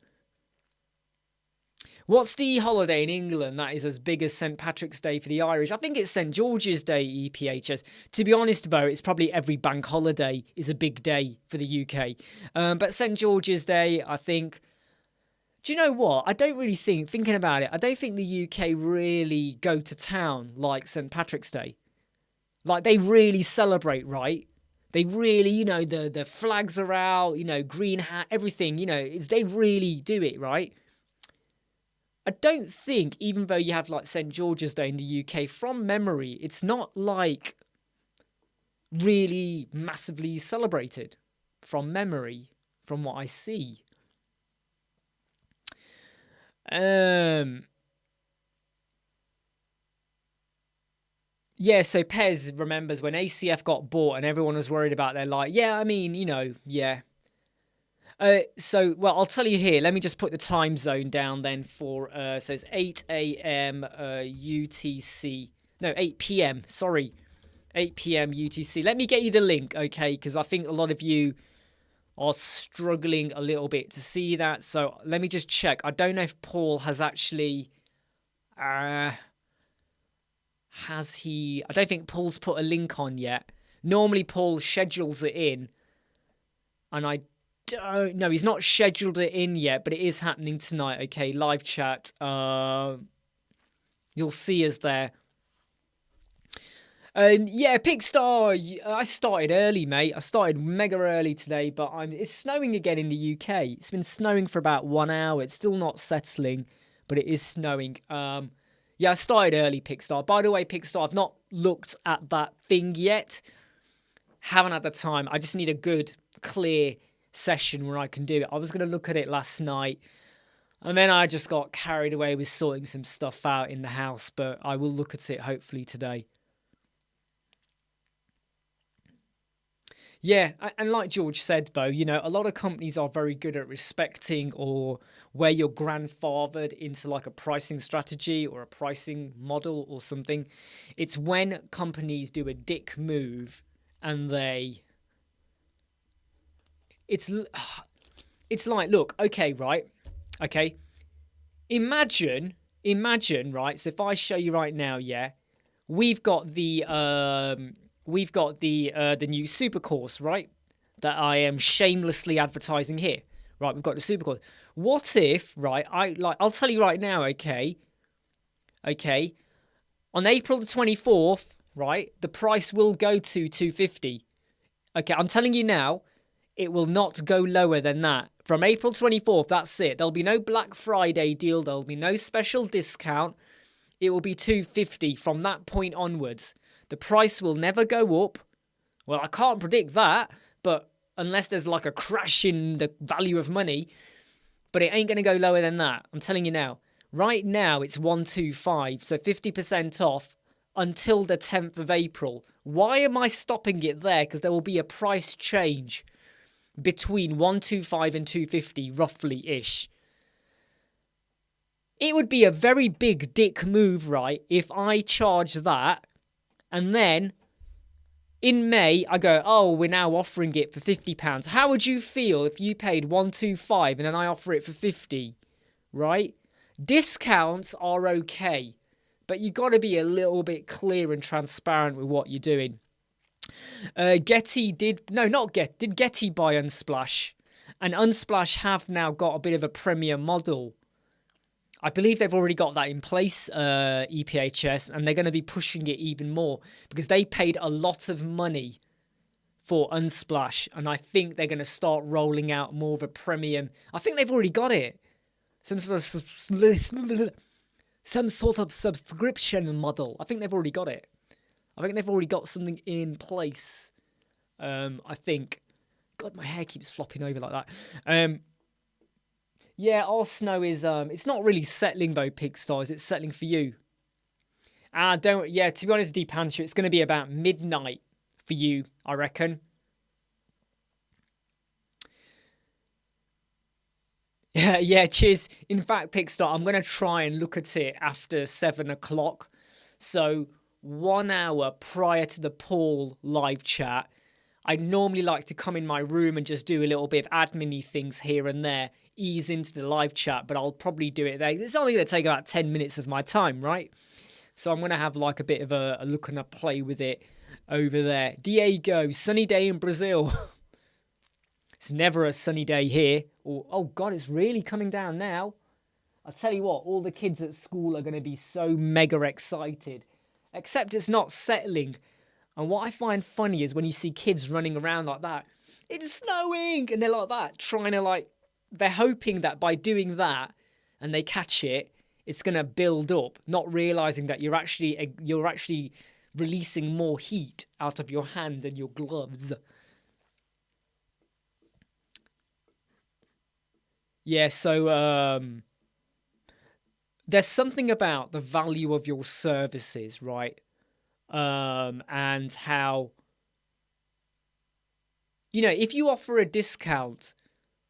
What's the holiday in England that is as big as St. Patrick's Day for the Irish? I think it's St. George's Day, EPHS. To be honest, though, it's probably every bank holiday is a big day for the UK. But St. George's Day, I think... Do you know what? I don't really thinking about it, I don't think the UK really go to town like St. Patrick's Day. Like, they really celebrate, right? They really, you know, the flags are out, you know, green hat, everything, you know, they really do it, right? I don't think, even though you have like St. George's Day in the UK, from memory, it's not like really massively celebrated from memory, from what I see. Yeah, so Pez remembers when ACF got bought and everyone was worried about their life. Yeah, I mean, you know, yeah. So, well, I'll tell you here. Let me just put the time zone down then for, so it's 8 a.m. UTC. No, 8 p.m. Sorry. 8 p.m. UTC. Let me get you the link, okay? Because I think a lot of you are struggling a little bit to see that. So let me just check. I don't know if Paul has actually... I don't think Paul's put a link on yet. Normally Paul schedules it in. And I don't know. He's not scheduled it in yet, but it is happening tonight. Okay, live chat. You'll see us there. And yeah, Pickstar, I started early, mate. I started mega early today, but it's snowing again in the UK. It's been snowing for about 1 hour. It's still not settling, but it is snowing. Yeah, I started early, Pickstar. By the way, Pickstar, I've not looked at that thing yet. Haven't had the time. I just need a good, clear session where I can do it. I was going to look at it last night, and then I just got carried away with sorting some stuff out in the house, but I will look at it hopefully today. Yeah, and like George said, though, you know, a lot of companies are very good at respecting or where you're grandfathered into like a pricing strategy or a pricing model or something. It's when companies do a dick move and it's like, look, okay, right? Okay. Imagine, right? So if I show you right now, yeah, we've got the new super course, right? That I am shamelessly advertising here. Right, we've got the super course. What if, right, I'll tell you right now, okay? Okay. On April the 24th, right, the price will go to $250. Okay, I'm telling you now, it will not go lower than that. From April 24th, that's it. There'll be no Black Friday deal. There'll be no special discount. It will be $250 from that point onwards. The price will never go up. Well, I can't predict that, but unless there's like a crash in the value of money, but it ain't going to go lower than that. I'm telling you now. Right now, it's $125, so 50% off until the 10th of April. Why am I stopping it there? Because there will be a price change between $125 and $250, roughly-ish. It would be a very big dick move, right, if I charge that, and then in May, I go, oh, we're now offering it for £50. How would you feel if you paid $125 and then I offer it for $50, right? Discounts are okay, but you got to be a little bit clear and transparent with what you're doing. Getty did Getty buy Unsplash? And Unsplash have now got a bit of a premium model. I believe they've already got that in place, EPHS, and they're going to be pushing it even more because they paid a lot of money for Unsplash, and I think they're going to start rolling out more of a premium. I think they've already got it. Some sort of subscription model. I think they've already got it. I think they've already got something in place. I think. God, my hair keeps flopping over like that. Yeah, our snow is it's not really settling though, Pigstars. It's settling for you. To be honest, Deep Answer, it's gonna be about midnight for you, I reckon. Yeah, cheers. In fact, Pigstar, I'm gonna try and look at it after 7 o'clock. So 1 hour prior to the Paul live chat. I normally like to come in my room and just do a little bit of admin-y things here and there, ease into the live chat, but I'll probably do it there. It's only going to take about 10 minutes of my time, right? So I'm going to have like a bit of a look and a play with it over there. Diego, sunny day in Brazil. It's never a sunny day here. Oh God, it's really coming down now. I'll tell you what, all the kids at school are going to be so mega excited. Except it's not settling. And what I find funny is when you see kids running around like that, it's snowing, and they're like that, trying to like, they're hoping that by doing that and they catch it, it's going to build up, not realizing that you're actually releasing more heat out of your hand and your gloves. Yeah, so there's something about the value of your services, right? And how, you know, if you offer a discount,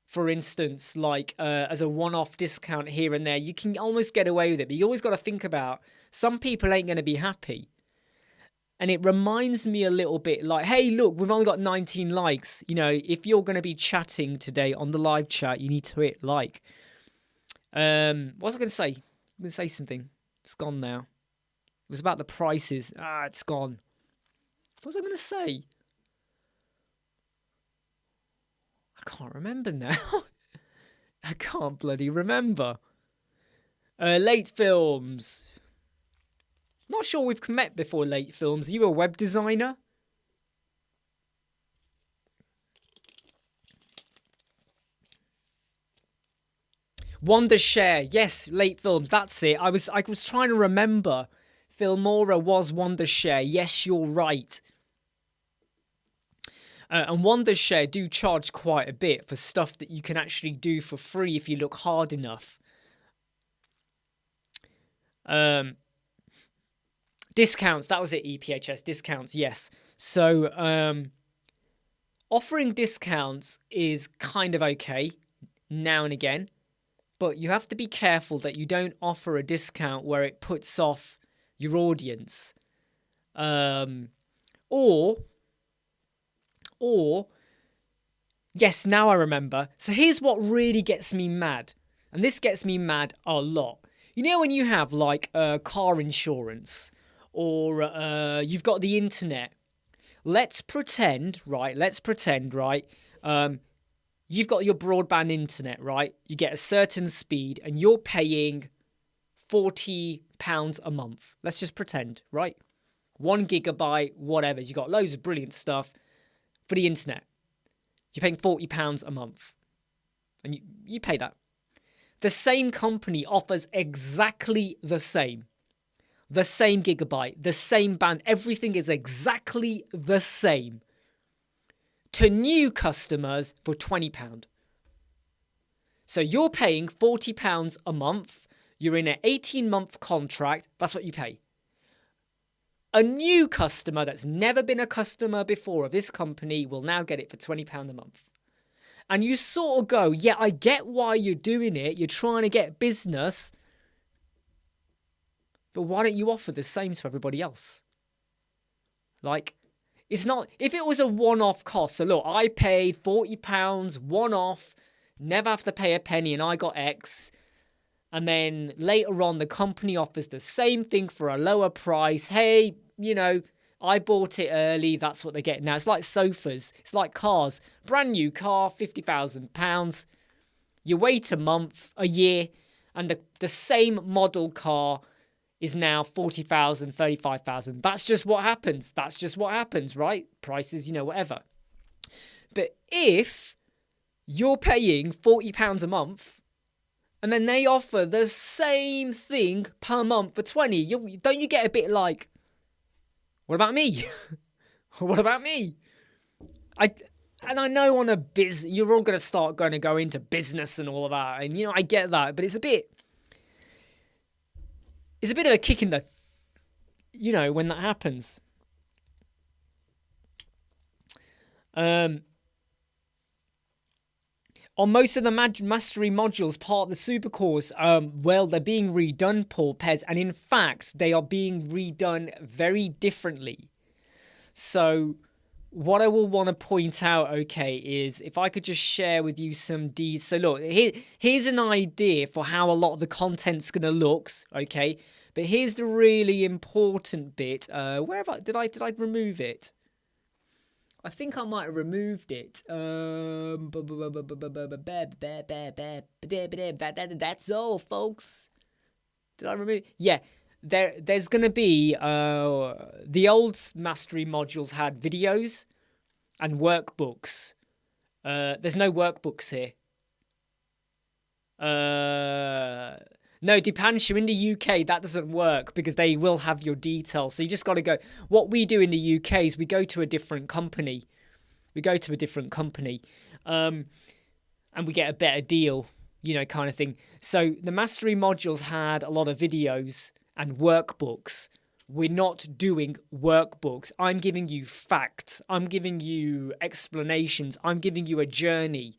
for instance, like as a one-off discount here and there, you can almost get away with it. But you always got to think about some people ain't going to be happy. And it reminds me a little bit like, hey, look, we've only got 19 likes. You know, if you're going to be chatting today on the live chat, you need to hit like. What was I going to say? I'm going to say something. It's gone now. It was about the prices. It's gone. What was I going to say? I can't remember now. I can't bloody remember. Late films. Not sure we've met before, Late Films. Are you a web designer? Wondershare. Yes, Late Films. That's it. I was trying to remember. Filmora was Wondershare. Yes, you're right. And Wondershare do charge quite a bit for stuff that you can actually do for free if you look hard enough. Discounts, that was it, EPHS, discounts, yes. So offering discounts is kind of okay now and again, but you have to be careful that you don't offer a discount where it puts off your audience. Or, yes, now I remember. So here's what really gets me mad. And this gets me mad a lot. You know when you have like car insurance or you've got the internet. Let's pretend, right? You've got your broadband internet, right? You get a certain speed and you're paying £40 a month. Let's just pretend, right? 1 gigabyte, whatever. You've got loads of brilliant stuff for the internet. You're paying £40 a month. And you pay that. The same company offers exactly the same. The same gigabyte, the same band. Everything is exactly the same. To new customers for £20. So you're paying £40 a month. You're in an 18-month contract. That's what you pay. A new customer that's never been a customer before of this company will now get it for £20 a month. And you sort of go, yeah, I get why you're doing it. You're trying to get business. But why don't you offer the same to everybody else? Like, it's not, if it was a one-off cost, so look, I paid £40 one-off, never have to pay a penny, and I got X. And then later on, the company offers the same thing for a lower price. Hey, you know, I bought it early. That's what they get now. It's like sofas. It's like cars. Brand new car, £50,000. You wait a year, and the same model car is now 40,000, 35,000. That's just what happens. That's just what happens, right? Prices, you know, whatever. But if you're paying £40 a month and then they offer the same thing per month for 20, don't you get a bit like, what about me? What about me? I know on a business, you're all going to go into business and all of that. And, I get that. But it's a bit of a kick in the, when that happens. On most of the mastery modules, part of the supercores, they're being redone, Paul Pez. And in fact, they are being redone very differently. So what I will want to point out, okay, is if I could just share with you some D's. So look, here's an idea for how a lot of the content's going to look, okay? But here's the really important bit. Did I remove it? I think I might have removed it. That's all, folks. Did I remove it? Yeah. There's going to be, the old mastery modules had videos and workbooks. There's no workbooks here. No, Dipanshu, in the UK, that doesn't work because they will have your details. So you just got to go. What we do in the UK is we go to a different company. And we get a better deal, kind of thing. So the mastery modules had a lot of videos and workbooks. We're not doing workbooks. I'm giving you facts. I'm giving you explanations. I'm giving you a journey.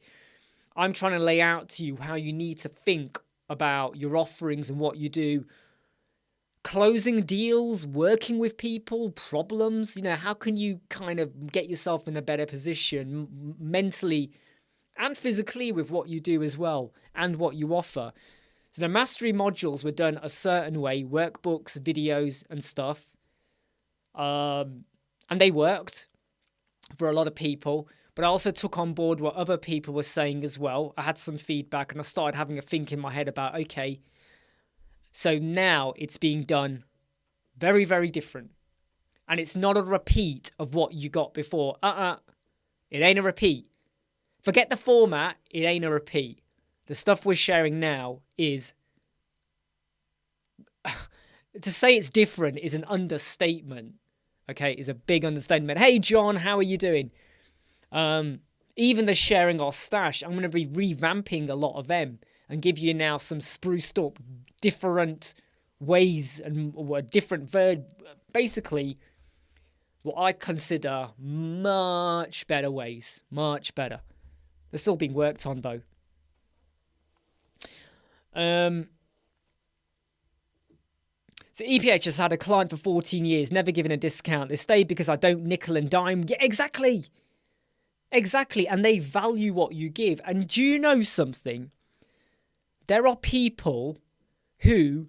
I'm trying to lay out to you how you need to think about your offerings and what you do. Closing deals, working with people, problems. How can you kind of get yourself in a better position mentally and physically with what you do as well and what you offer. So the mastery modules were done a certain way, workbooks, videos and stuff. And they worked for a lot of people. But I also took on board what other people were saying as well. I had some feedback and I started having a think in my head about, okay, so now it's being done very, very different. And it's not a repeat of what you got before. It ain't a repeat. Forget the format, it ain't a repeat. The stuff we're sharing now is... to say it's different is an understatement. Okay, is a big understatement. Hey, John, how are you doing? Even the sharing our stash, I'm going to be revamping a lot of them and give you now some spruced up different ways and different basically what I consider much better ways. Much better. They're still being worked on though. So EPH has had a client for 14 years, never given a discount. They stayed because I don't nickel and dime. Yeah, exactly. Exactly. And they value what you give. And do you know something? There are people who...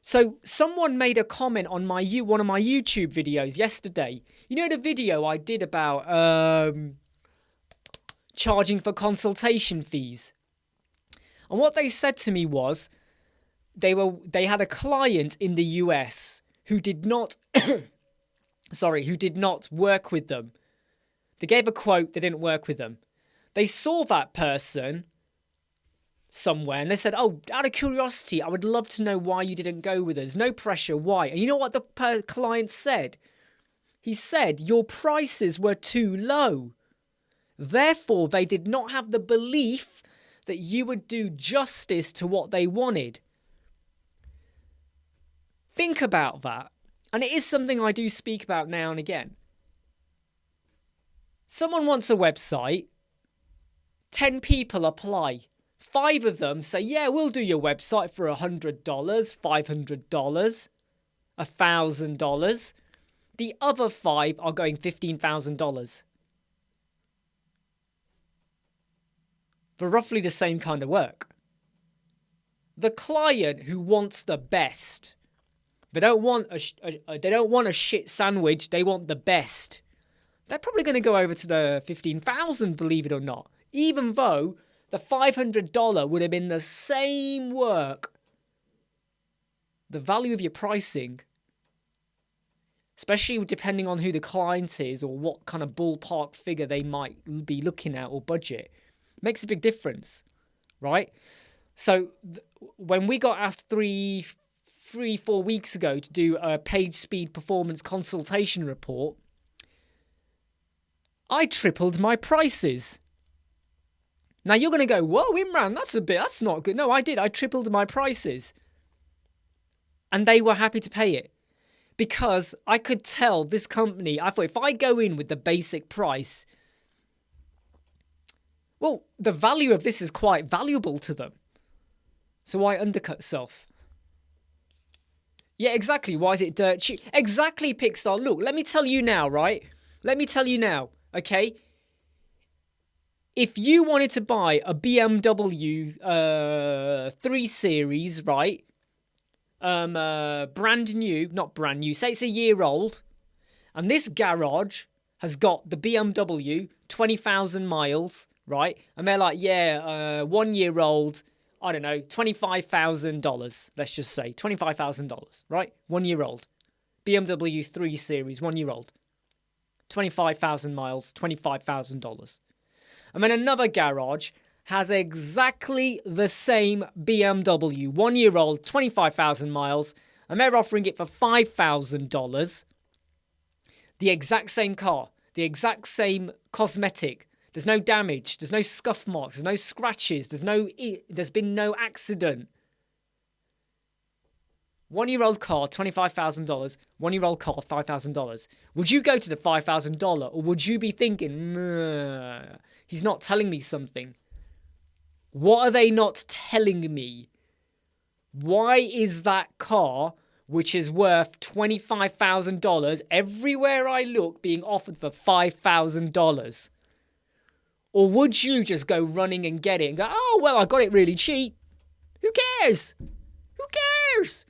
So someone made a comment on one of my YouTube videos yesterday. You know the video I did about charging for consultation fees? And what they said to me was they had a client in the US who did not who did not work with them. They gave a quote, they didn't work with them. They saw that person somewhere and they said, oh, out of curiosity, I would love to know why you didn't go with us. No pressure, why? And you know what the client said? He said, your prices were too low. Therefore, they did not have the belief that you would do justice to what they wanted. Think about that. And it is something I do speak about now and again. Someone wants a website. 10 people apply. 5 of them say, yeah, we'll do your website for $100, $500, $1,000. The other 5 are going $15,000. For roughly the same kind of work. The client who wants the best. They don't want a shit sandwich. They want the best. They're probably going to go over to the $15,000, believe it or not. Even though the $500 would have been the same work. The value of your pricing. especially depending on who the client is or what kind of ballpark figure they might be looking at or budget. Makes a big difference, right? So when we got asked 4 weeks ago to do a page speed performance consultation report, I tripled my prices. Now you're going to go, whoa, Imran, that's not good. No, I did. I tripled my prices. And they were happy to pay it. Because I could tell this company, I thought if I go in with the basic price, well, the value of this is quite valuable to them. So why undercut self? Yeah, exactly. Why is it dirt cheap? Exactly, Pixar. Look, let me tell you now, right? Let me tell you now, okay? If you wanted to buy a BMW 3 Series, right? Brand new, not brand new, say it's a year old, and this garage has got the BMW 20,000 miles, right? And they're like, yeah, 1 year old, I don't know, $25,000, let's just say, $25,000, right? 1 year old. BMW 3 Series, 1 year old. 25,000 miles, $25,000. And then another garage has exactly the same BMW, 1 year old, 25,000 miles, and they're offering it for $5,000. The exact same car, the exact same cosmetic. There's no damage, there's no scuff marks, there's no scratches, there's been no accident. 1 year old car, $25,000. 1 year old car, $5,000. Would you go to the $5,000 or would you be thinking, he's not telling me something? What are they not telling me? Why is that car, which is worth $25,000, everywhere I look, being offered for $5,000? Or would you just go running and get it and go, oh, well, I got it really cheap. Who cares? Who cares?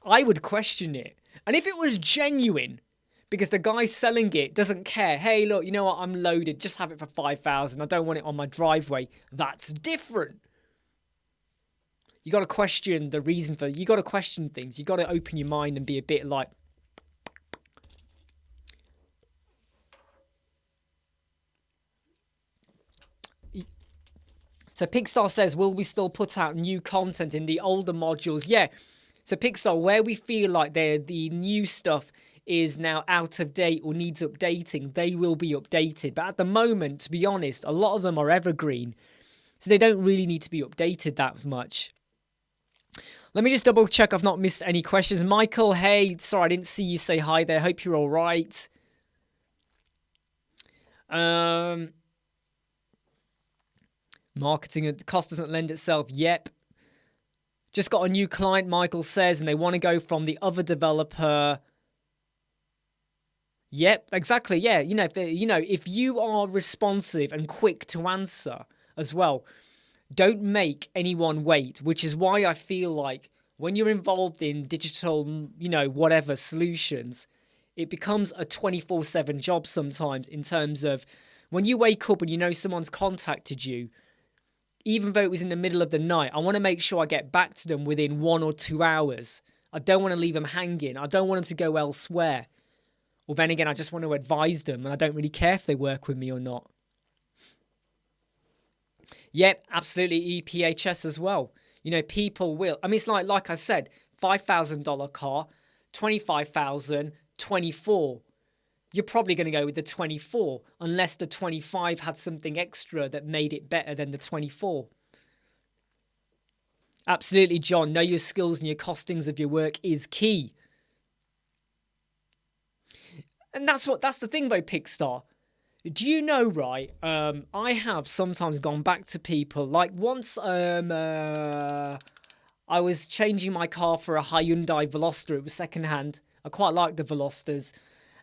I would question it. And if it was genuine, because the guy selling it doesn't care, hey, look, you know what, I'm loaded, just have it for $5,000, I don't want it on my driveway, that's different. You got to question the reason for, you got to question things, you got to open your mind and be a bit like, so Pixar says, will we still put out new content in the older modules? Yeah. So Pixar, where we feel like the new stuff is now out of date or needs updating, they will be updated. But at the moment, to be honest, a lot of them are evergreen. So they don't really need to be updated that much. Let me just double check I've not missed any questions. Michael, hey, sorry, I didn't see you say hi there. Hope you're all right. Marketing at cost doesn't lend itself. Yep. Just got a new client, Michael says, and they want to go from the other developer. Yep, exactly. Yeah, if you are responsive and quick to answer as well, don't make anyone wait, which is why I feel like when you're involved in digital, whatever solutions, it becomes a 24/7 job sometimes in terms of when you wake up and you know someone's contacted you, even though it was in the middle of the night, I want to make sure I get back to them within 1 or 2 hours. I don't want to leave them hanging. I don't want them to go elsewhere. Or then again, I just want to advise them and I don't really care if they work with me or not. Yep, absolutely EPHS as well. People will. I mean, it's like I said, $5,000 car, $25,000, 24. You're probably going to go with the 24 unless the 25 had something extra that made it better than the 24. Absolutely, John. Know your skills and your costings of your work is key. And that's the thing though, Pixar. Do you know, right? I have sometimes gone back to people. Like once I was changing my car for a Hyundai Veloster. It was secondhand. I quite like the Velosters.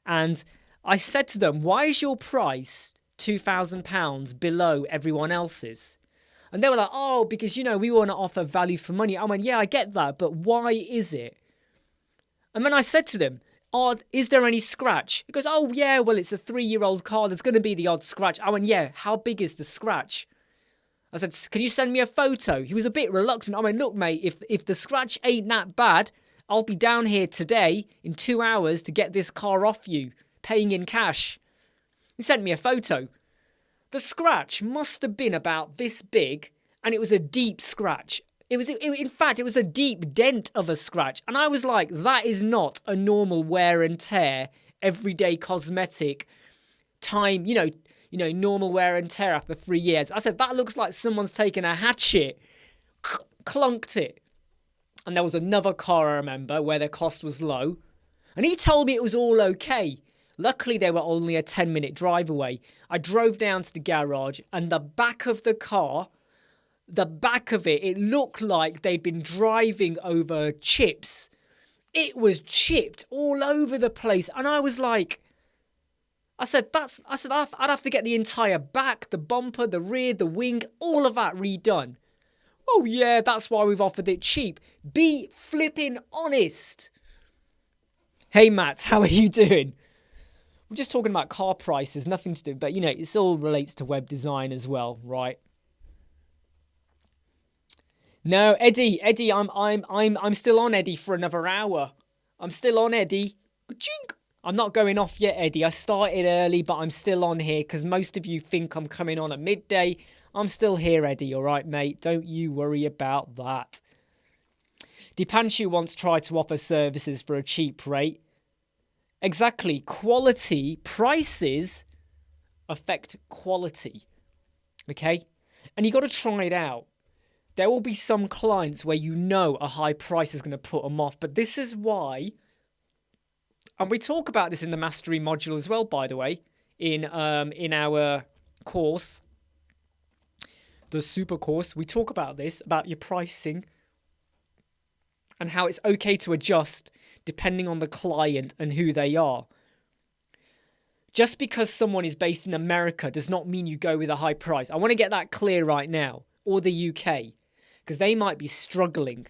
And I said to them, why is your price £2,000 below everyone else's? And they were like, oh, because, we want to offer value for money. I went, yeah, I get that, but why is it? And then I said to them, is there any scratch? He goes, oh, yeah, well, it's a 3-year-old car. There's going to be the odd scratch. I went, yeah, how big is the scratch? I said, can you send me a photo? He was a bit reluctant. I went, look, mate, if the scratch ain't that bad, I'll be down here today in 2 hours to get this car off you, paying in cash. He sent me a photo. The scratch must have been about this big, and it was a deep scratch. In fact, it was a deep dent of a scratch. And I was like, that is not a normal wear and tear, everyday cosmetic time, normal wear and tear after 3 years. I said, that looks like someone's taken a hatchet, clunked it. And there was another car I remember where the cost was low. And he told me it was all okay. Luckily, they were only a 10-minute drive away. I drove down to the garage, and the back of the car, it looked like they'd been driving over chips. It was chipped all over the place. And I was like, I'd have to get the entire back, the bumper, the rear, the wing, all of that redone. Oh yeah, that's why we've offered it cheap. Be flipping honest. Hey Matt, how are you doing? We're just talking about car prices, nothing to do, but it all relates to web design as well, right? No, Eddie, I'm still on Eddie for another hour. I'm still on Eddie. I'm not going off yet, Eddie. I started early, but I'm still on here because most of you think I'm coming on at midday. I'm still here, Eddie, all right, mate? Don't you worry about that. Dipanshu once tried to offer services for a cheap rate. Exactly. Quality, prices affect quality, okay? And you got to try it out. There will be some clients where a high price is going to put them off, but this is why, and we talk about this in the mastery module as well, by the way, in our course, the super course. We talk about this, about your pricing and how it's okay to adjust depending on the client and who they are. Just because someone is based in America does not mean you go with a high price. I want to get that clear right now, or the UK, because they might be struggling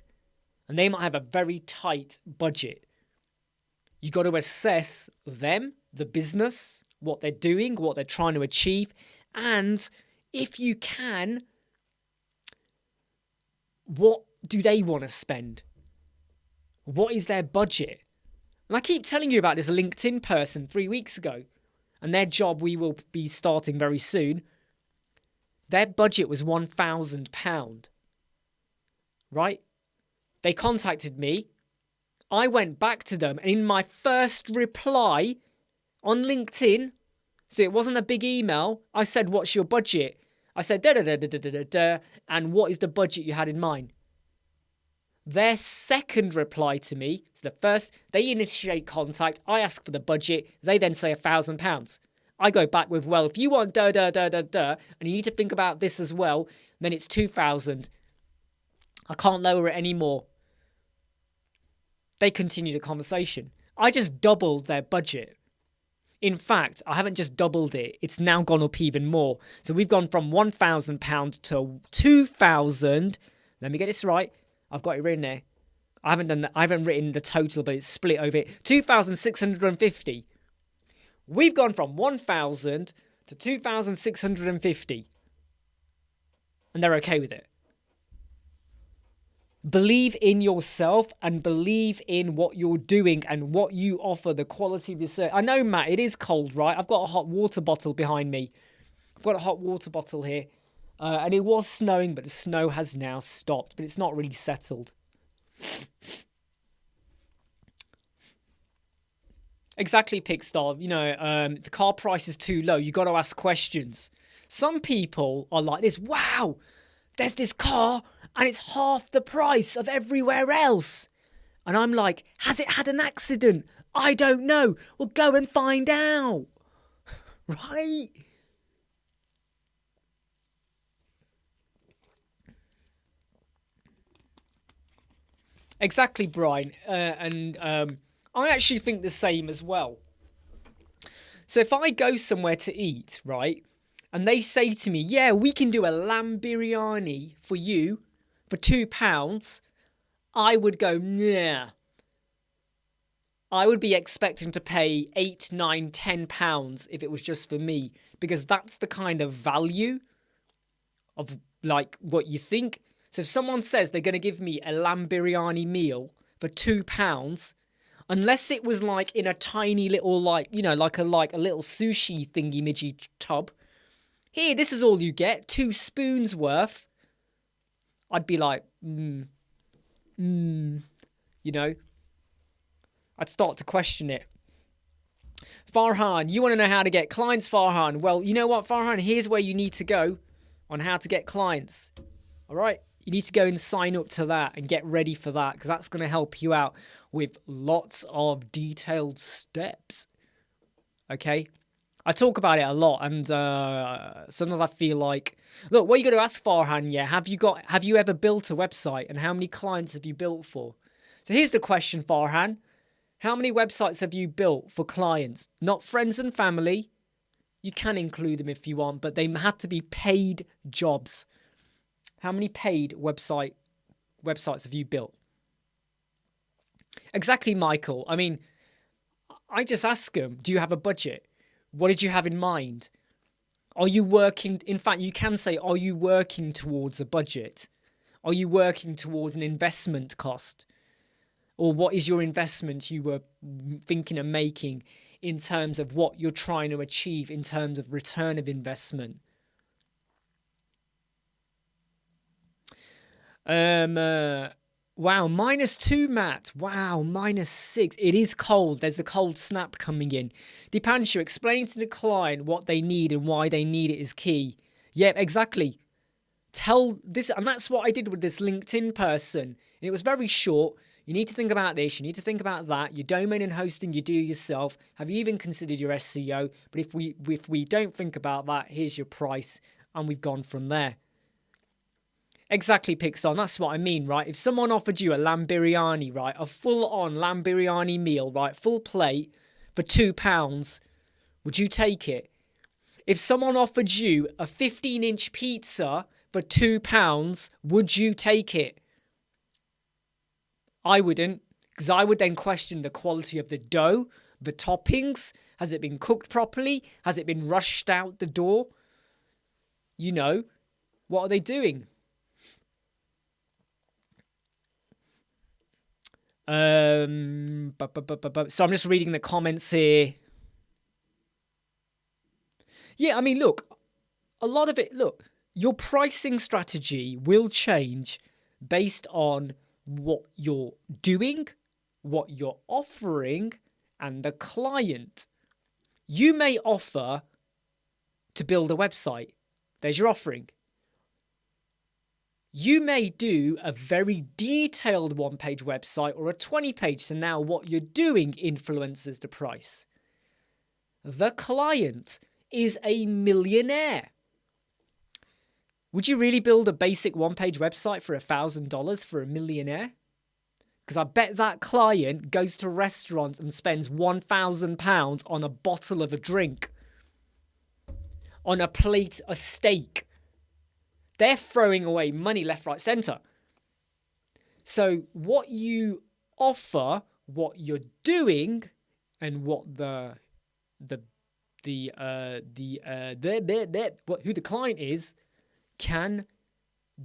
and they might have a very tight budget. You got to assess them, the business, what they're doing, what they're trying to achieve, and if you can, what do they want to spend? What is their budget? And I keep telling you about this LinkedIn person 3 weeks ago, and their job we will be starting very soon. Their budget was £1,000, right? They contacted me. I went back to them, and in my first reply on LinkedIn, so it wasn't a big email, I said, what's your budget? I said, and what is the budget you had in mind? Their second reply to me, so the first, they initiate contact, I ask for the budget, they then say £1,000. I go back with, well, if you want and you need to think about this as well, then it's 2,000. I can't lower it anymore. They continue the conversation. I just doubled their budget. In fact, I haven't just doubled it. It's now gone up even more. So we've gone from £1,000 to 2,000. Let me get this right. I've got it written there. I haven't written the total, but it's split over it. 2,650. We've gone from 1,000 to 2,650. And they're okay with it. Believe in yourself and believe in what you're doing and what you offer, the quality of your service. I know, Matt, it is cold, right? I've got a hot water bottle behind me. I've got a hot water bottle here. And it was snowing, but the snow has now stopped. But it's not really settled. Exactly, Pickstar. The car price is too low. You got to ask questions. Some people are like this. Wow, there's this car and it's half the price of everywhere else. And I'm like, has it had an accident? I don't know. Well, go and find out. Right? Exactly, Brian. I actually think the same as well. So if I go somewhere to eat, right, and they say to me, yeah, we can do a lamb biryani for you for £2, I would go, nah. I would be expecting to pay £8, £9, £10 if it was just for me, because that's the kind of value of like what you think. So if someone says they're going to give me a lamb biryani meal for £2, unless it was like in a tiny little, like, you know, like a little sushi thingy-midgy tub. Here, this is all you get, 2 spoons worth. I'd be like, you know, I'd start to question it. Farhan, you want to know how to get clients, Farhan? Well, you know what, Farhan? Here's where you need to go on how to get clients. All right? You need to go and sign up to that and get ready for that, because that's going to help you out with lots of detailed steps. Okay? I talk about it a lot, and sometimes I feel like, look, what you got to ask Farhan, yeah, have you ever built a website, and how many clients have you built for? So here's the question, Farhan. How many websites have you built for clients? Not friends and family. You can include them if you want, but they have to be paid jobs. How many paid websites have you built? Exactly, Michael. I mean, I just ask them, do you have a budget? What did you have in mind? Are you working? In fact, you can say, are you working towards a budget? Are you working towards an investment cost? Or what is your investment you were thinking of making in terms of what you're trying to achieve in terms of return of investment? Wow, -2, Matt. Wow, -6. It is cold. There's a cold snap coming in. Dipanshu, explain to the client what they need and why they need it is key. Yeah, exactly. Tell this, and that's what I did with this LinkedIn person. It was very short. You need to think about this, you need to think about that. Your domain and hosting, you do yourself. Have you even considered your SEO? But if we don't think about that, here's your price, and we've gone from there. Exactly, Pixar. That's what I mean, right? If someone offered you a lamb biryani, right, a full-on lamb biryani meal, right, full plate for £2, would you take it? If someone offered you a 15-inch pizza for £2, would you take it? I wouldn't, because I would then question the quality of the dough, the toppings. Has it been cooked properly? Has it been rushed out the door? You know, what are they doing? So I'm just reading the comments here. Yeah, I mean, look, a lot of it, look, your pricing strategy will change based on what you're doing, what you're offering, and the client. You may offer to build a website. There's your offering. You may do a very detailed 1-page website or a 20-page. So now what you're doing influences the price. The client is a millionaire. Would you really build a basic 1-page website for $1,000 for a millionaire? Because I bet that client goes to restaurants and spends £1,000 on a bottle of a drink, on a plate of steak. They're throwing away money left, right, centre. So what you offer, what you're doing, and what who the client is, can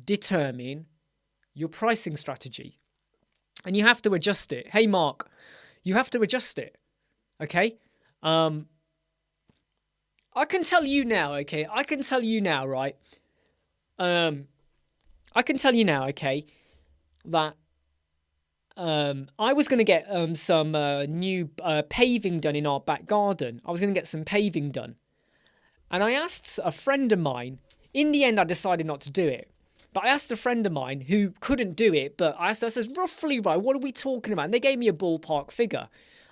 determine your pricing strategy. And you have to adjust it. Hey, Mark, you have to adjust it. Okay? I can tell you now, okay? I can tell you now, right? I can tell you now, okay, that I was going to get some new paving done in our back garden. I was going to get some paving done. And I asked a friend of mine. In the end, I decided not to do it. But I asked a friend of mine who couldn't do it, but I said, roughly, right, what are we talking about? And they gave me a ballpark figure.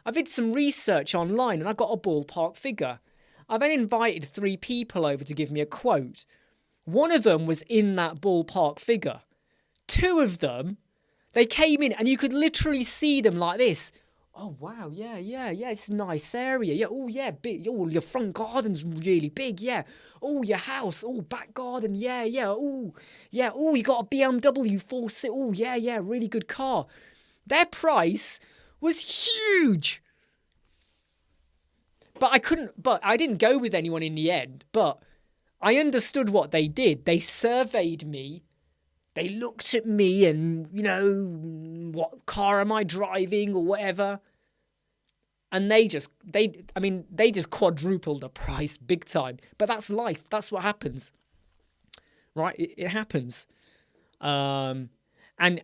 I did some research online and I got a ballpark figure. I then invited 3 people over to give me a quote. One of them was in that ballpark figure. 2 of them, they came in and you could literally see them like this. Oh, wow, yeah, it's a nice area. Yeah, oh, yeah, big. Oh, your front garden's really big, yeah. Oh, your house, oh, back garden, yeah. Oh, yeah, oh, you got a BMW 4-seat. Oh, yeah, really good car. Their price was huge. But I didn't go with anyone in the end. But I understood what they did. They surveyed me They looked at me and, you know, what car am I driving or whatever. And they just quadrupled the price big time. But that's life. That's what happens. Right? It happens. And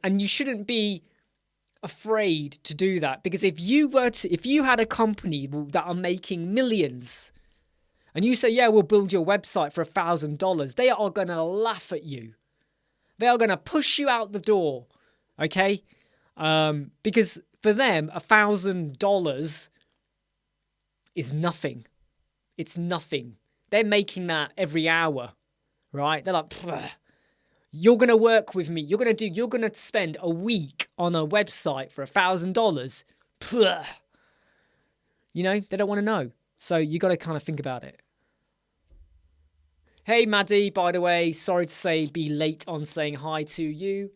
you shouldn't be afraid to do that, because if you had a company that are making millions and you say, yeah, we'll build your website for $1,000, they are going to laugh at you. They are going to push you out the door. Okay? Because for them, $1,000 is nothing. It's nothing. They're making that every hour, right? They're like, pfft. You're going to work with me. You're going to spend a week on a website for $1,000. You know, they don't want to know. So you got to kind of think about it. Hey, Maddie, by the way, sorry to say, be late on saying hi to you.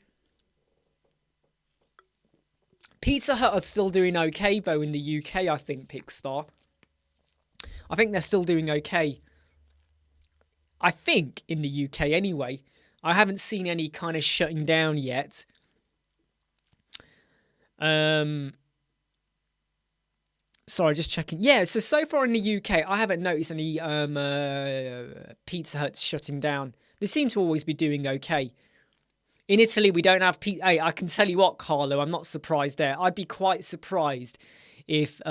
Pizza Hut are still doing okay, though, in the UK, I think, Pixstar. I think they're still doing okay. I think in the UK anyway. I haven't seen any kind of shutting down yet. Sorry, just checking. Yeah, so far in the UK, I haven't noticed any Pizza Huts shutting down. They seem to always be doing okay. In Italy, we don't have pizza. Hey, I can tell you what, Carlo, I'm not surprised there. I'd be quite surprised if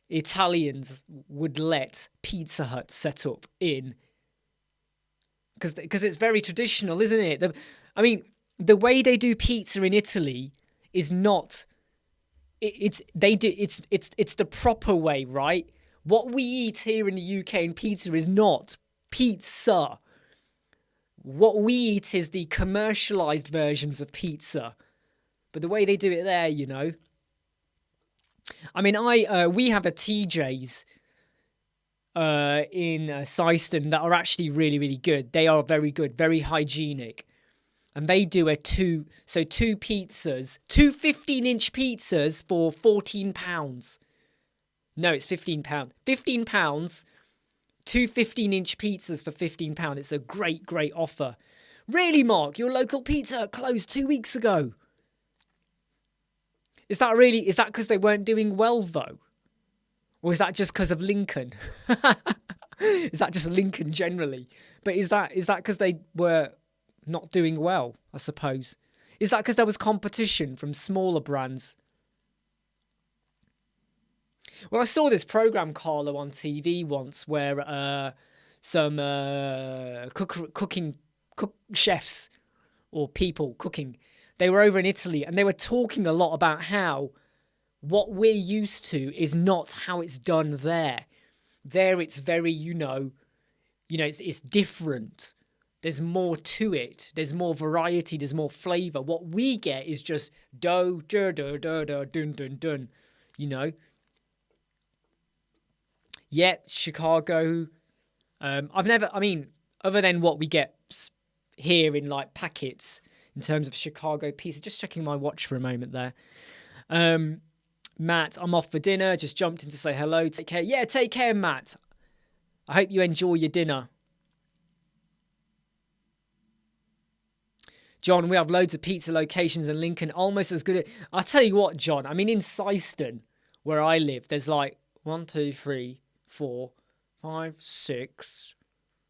Italians would let Pizza Hut set up in... Because it's very traditional, isn't it? The way they do pizza in Italy is not... It's the proper way, right? What we eat here in the UK in pizza is not pizza. What we eat is the commercialized versions of pizza. But the way they do it there, you know. I mean, we have a TJ's in Syston that are actually really, really good. They are very good, very hygienic. And they do two pizzas, two 15-inch pizzas for £14. No, it's £15. £15, two 15-inch pizzas for £15. It's a great, great offer. Really, Mark? Your local Pizza Hut closed 2 weeks ago. Is that because they weren't doing well, though? Or is that just because of Lincoln? Is that just Lincoln generally? But is that because they were not doing well, I suppose? Is that because there was competition from smaller brands? Well, I saw this program, Carlo, on TV once where some cook chefs or people cooking, they were over in Italy and they were talking a lot about how what we're used to is not how it's done there. There it's very, it's different. There's more to it. There's more variety. There's more flavor. What we get is just dough, dun, dun, dun, Yeah, Chicago. Other than what we get here in like packets in terms of Chicago pizza. Just checking my watch for a moment there. Matt, I'm off for dinner. Just jumped in to say hello. Take care. Yeah, take care, Matt. I hope you enjoy your dinner. John, we have loads of pizza locations in Lincoln, almost as good. I'll tell you what, John. I mean, in Syston, where I live, there's like 1, 2, 3, 4, 5, 6,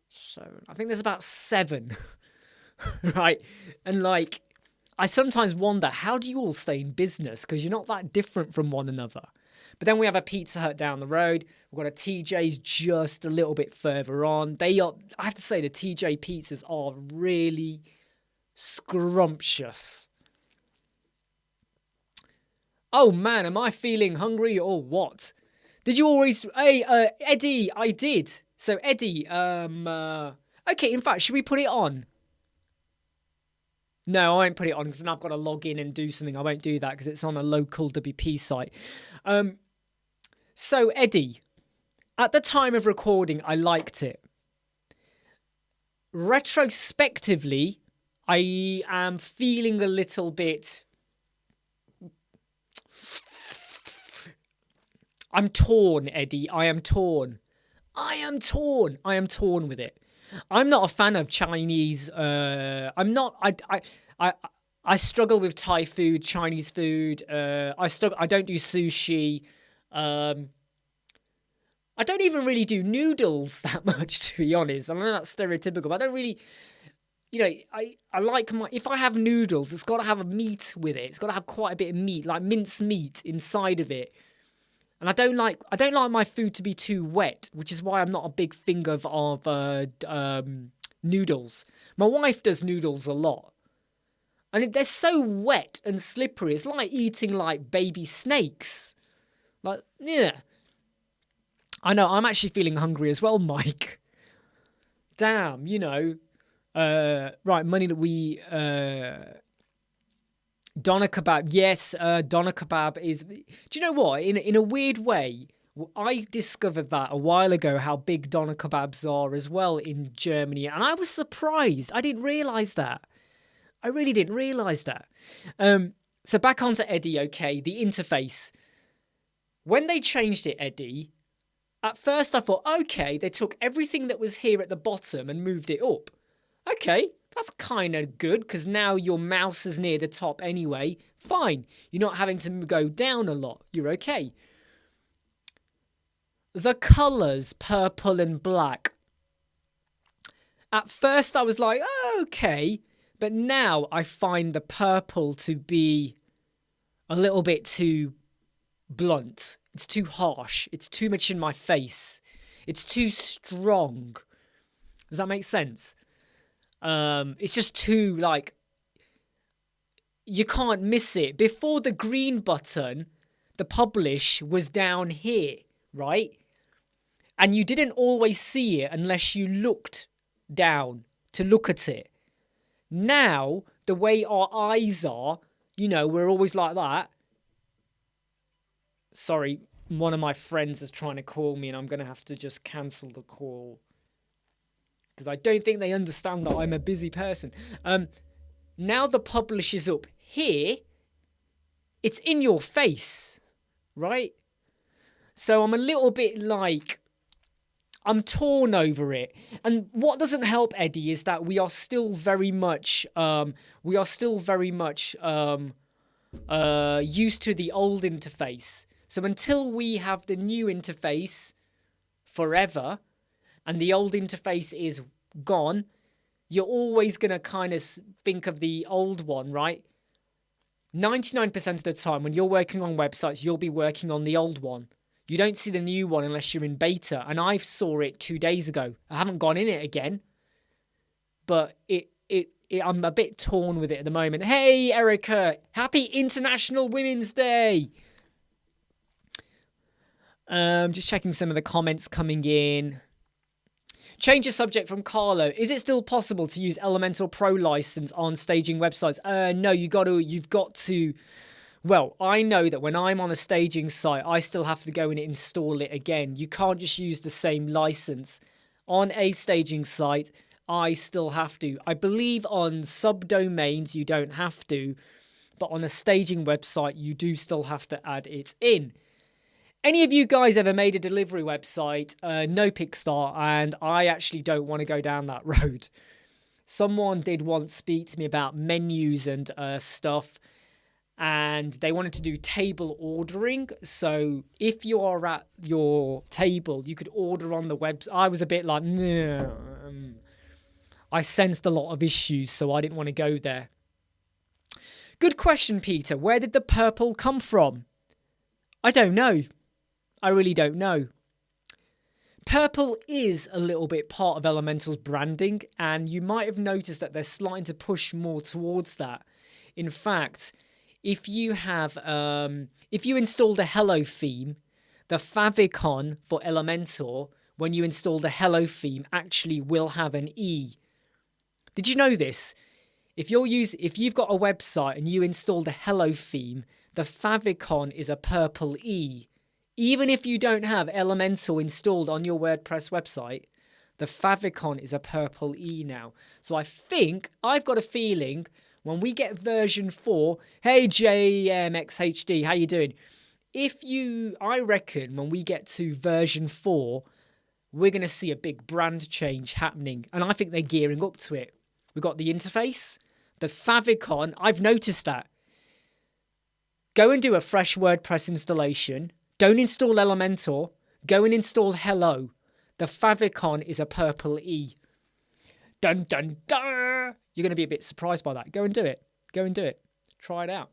7. I think there's about 7, right? And like, I sometimes wonder, how do you all stay in business? Because you're not that different from one another. But then we have a Pizza Hut down the road. We've got a TJ's just a little bit further on. I have to say, the TJ pizzas are really scrumptious. Oh man, am I feeling hungry or what? Did you always... Hey, Eddie, I did. So Eddie, okay, in fact, should we put it on? No, I won't put it on because then I've got to log in and do something. I won't do that because it's on a local WP site. So, Eddie, at the time of recording, I liked it. Retrospectively, I am feeling a little bit... I'm torn, Eddie. I am torn with it. I'm not a fan of Chinese. I'm not. I struggle with Thai food, Chinese food. I don't do sushi. I don't even really do noodles that much, to be honest. I know that's stereotypical, but I don't really, I like if I have noodles, it's got to have a meat with it. It's got to have quite a bit of meat, like minced meat inside of it. And I don't like my food to be too wet, which is why I'm not a big thing of noodles. My wife does noodles a lot. And they're so wet and slippery. It's like eating like baby snakes. Like, yeah. I know, I'm actually feeling hungry as well, Mike. Damn, right, money that we... Doner kebab, yes, doner kebab is... Do you know what? In a weird way, I discovered that a while ago, how big doner kebabs are as well in Germany. And I was surprised. I didn't realise that. I really didn't realise that. So back onto Eddie, okay, the interface. When they changed it, Eddie... At first I thought, okay, they took everything that was here at the bottom and moved it up. Okay, that's kind of good because now your mouse is near the top anyway. Fine, you're not having to go down a lot. You're okay. The colours, purple and black. At first I was like, oh, okay. But now I find the purple to be a little bit too blunt. It's too harsh. It's too much in my face. It's too strong. Does that make sense? It's just too, like, you can't miss it. Before the green button, the publish was down here, right? And you didn't always see it unless you looked down to look at it. Now, the way our eyes are, we're always like that. Sorry, one of my friends is trying to call me and I'm going to have to just cancel the call. Because I don't think they understand that I'm a busy person. Now the publish is up here. It's in your face, right? So I'm a little bit like... I'm torn over it. And what doesn't help, Eddie, is that we are still very much... used to the old interface. So until we have the new interface forever and the old interface is gone, you're always going to kind of think of the old one, right? 99% of the time when you're working on websites, you'll be working on the old one. You don't see the new one unless you're in beta. And I saw it 2 days ago. I haven't gone in it again. But I'm a bit torn with it at the moment. Hey, Erica. Happy International Women's Day. Just checking some of the comments coming in. Change the subject from Carlo. Is it still possible to use Elementor Pro license on staging websites? No, you've got to. Well, I know that when I'm on a staging site, I still have to go and install it again. You can't just use the same license. On a staging site, I still have to. I believe on subdomains, you don't have to. But on a staging website, you do still have to add it in. Any of you guys ever made a delivery website? No, Pixar, and I actually don't want to go down that road. Someone did once speak to me about menus and stuff, and they wanted to do table ordering. So if you are at your table, you could order on the web. I was a bit like, nah. I sensed a lot of issues, so I didn't want to go there. Good question, Peter. Where did the purple come from? I don't know. I really don't know. Purple is a little bit part of Elementor's branding, and you might have noticed that they're starting to push more towards that. In fact, if you install the Hello theme, the favicon for Elementor, when you install the Hello theme, actually will have an E. Did you know this? If you've got a website and you install the Hello theme, the favicon is a purple E. Even if you don't have Elementor installed on your WordPress website, the favicon is a purple E now. So I've got a feeling when we get version 4, hey JMXHD, how you doing? I reckon when we get to version 4, we're going to see a big brand change happening. And I think they're gearing up to it. We've got the interface, the favicon. I've noticed that. Go and do a fresh WordPress installation. Don't install Elementor. Go and install Hello. The favicon is a purple E. Dun, dun, dun. You're going to be a bit surprised by that. Go and do it. Go and do it. Try it out.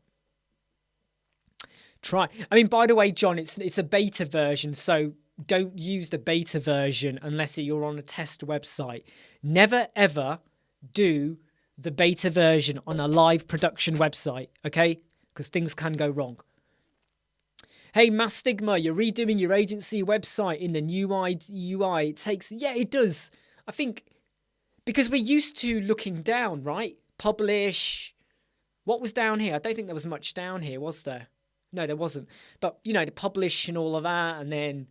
Try. I mean, by the way, John, it's a beta version, so don't use the beta version unless you're on a test website. Never, ever do the beta version on a live production website, okay? Because things can go wrong. Hey, Mastigma, you're redoing your agency website in the new UI. It takes... Yeah, it does. I think... Because we're used to looking down, right? Publish. What was down here? I don't think there was much down here, was there? No, there wasn't. But, you know, the publish and all of that. And then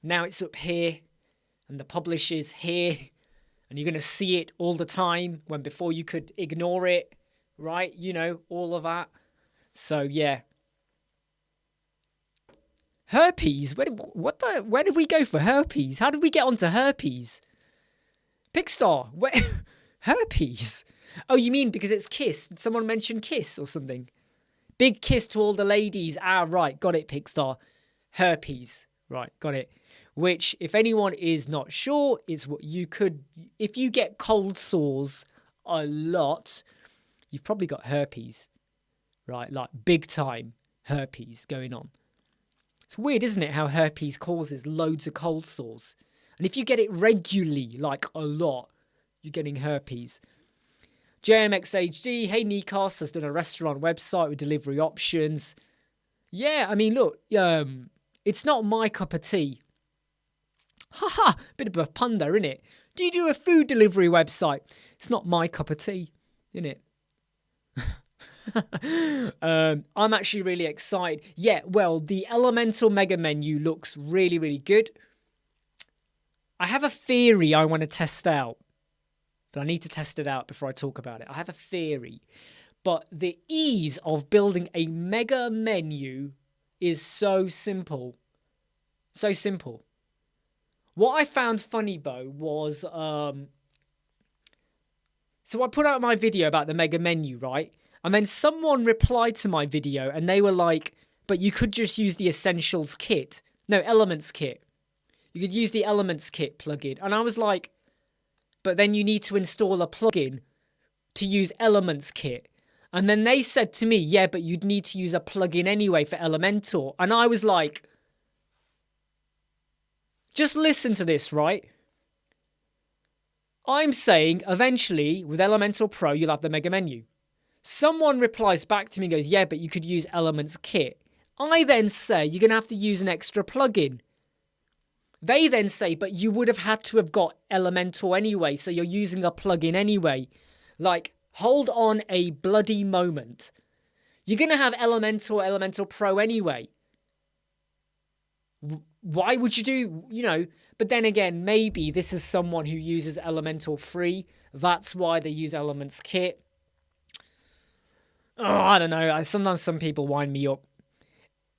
now it's up here. And the publish is here. And you're going to see it all the time when before you could ignore it, right? You know, all of that. So, yeah. Herpes? Where did we go for herpes? How did we get onto herpes? Pickstar, where? Herpes? Oh, you mean because it's Kiss? Someone mentioned Kiss or something. Big kiss to all the ladies. Ah, right, got it, Pickstar. Herpes, right, got it. Which, if anyone is not sure, is what you could... If you get cold sores a lot, you've probably got herpes, right? Like big time herpes going on. It's weird, isn't it, how herpes causes loads of cold sores? And if you get it regularly, like a lot, you're getting herpes. JMXHD, hey, Nikos has done a restaurant website with delivery options. Yeah, I mean, look, it's not my cup of tea. Haha, bit of a pun there, innit? Do you do a food delivery website? It's not my cup of tea, innit? I'm actually really excited. Yeah, well, the Elemental Mega Menu looks really, really good. I have a theory I want to test out, but I need to test it out before I talk about it. I have a theory, but the ease of building a mega menu is so simple. So simple. What I found funny, Bo, was... So I put out my video about the mega menu, right? And then someone replied to my video and they were like, but you could just use the Essentials kit. No, Elements kit. You could use the Elements kit plugin. And I was like, but then you need to install a plugin to use Elements kit. And then they said to me, yeah, but you'd need to use a plugin anyway for Elementor. And I was like, just listen to this, right? I'm saying eventually with Elementor Pro, you'll have the mega menu. Someone replies back to me and goes, yeah, but you could use Elements kit. I then say, you're going to have to use an extra plugin. They then say, but you would have had to have got Elementor anyway, so you're using a plugin anyway. Like, hold on a bloody moment. You're going to have Elementor Pro anyway. Why would you do, you know, but then again, maybe this is someone who uses Elementor free. That's why they use Elements kit. Oh, I don't know. Sometimes some people wind me up.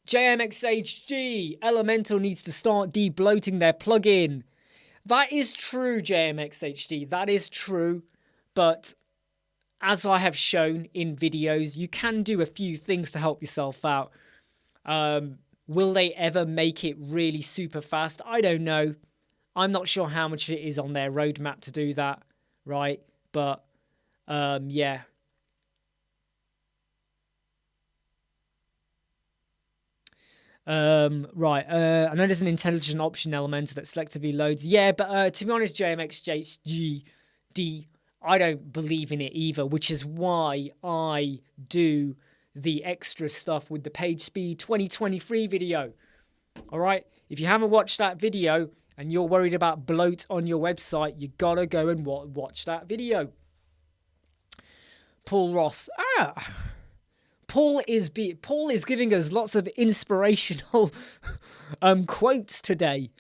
JMXHG, Elementor needs to start de-bloating their plugin. That is true, JMXHD. That is true. But as I have shown in videos, you can do a few things to help yourself out. Will they ever make it really super fast? I don't know. I'm not sure how much it is on their roadmap to do that, right? But, yeah. Right, I know there's an intelligent option Elementor that selectively loads. Yeah, but to be honest, JMXJD, I don't believe in it either, which is why I do the extra stuff with the PageSpeed 2023 video. All right, if you haven't watched that video and you're worried about bloat on your website, you gotta go and watch that video. Paul Ross. Paul is giving us lots of inspirational quotes today.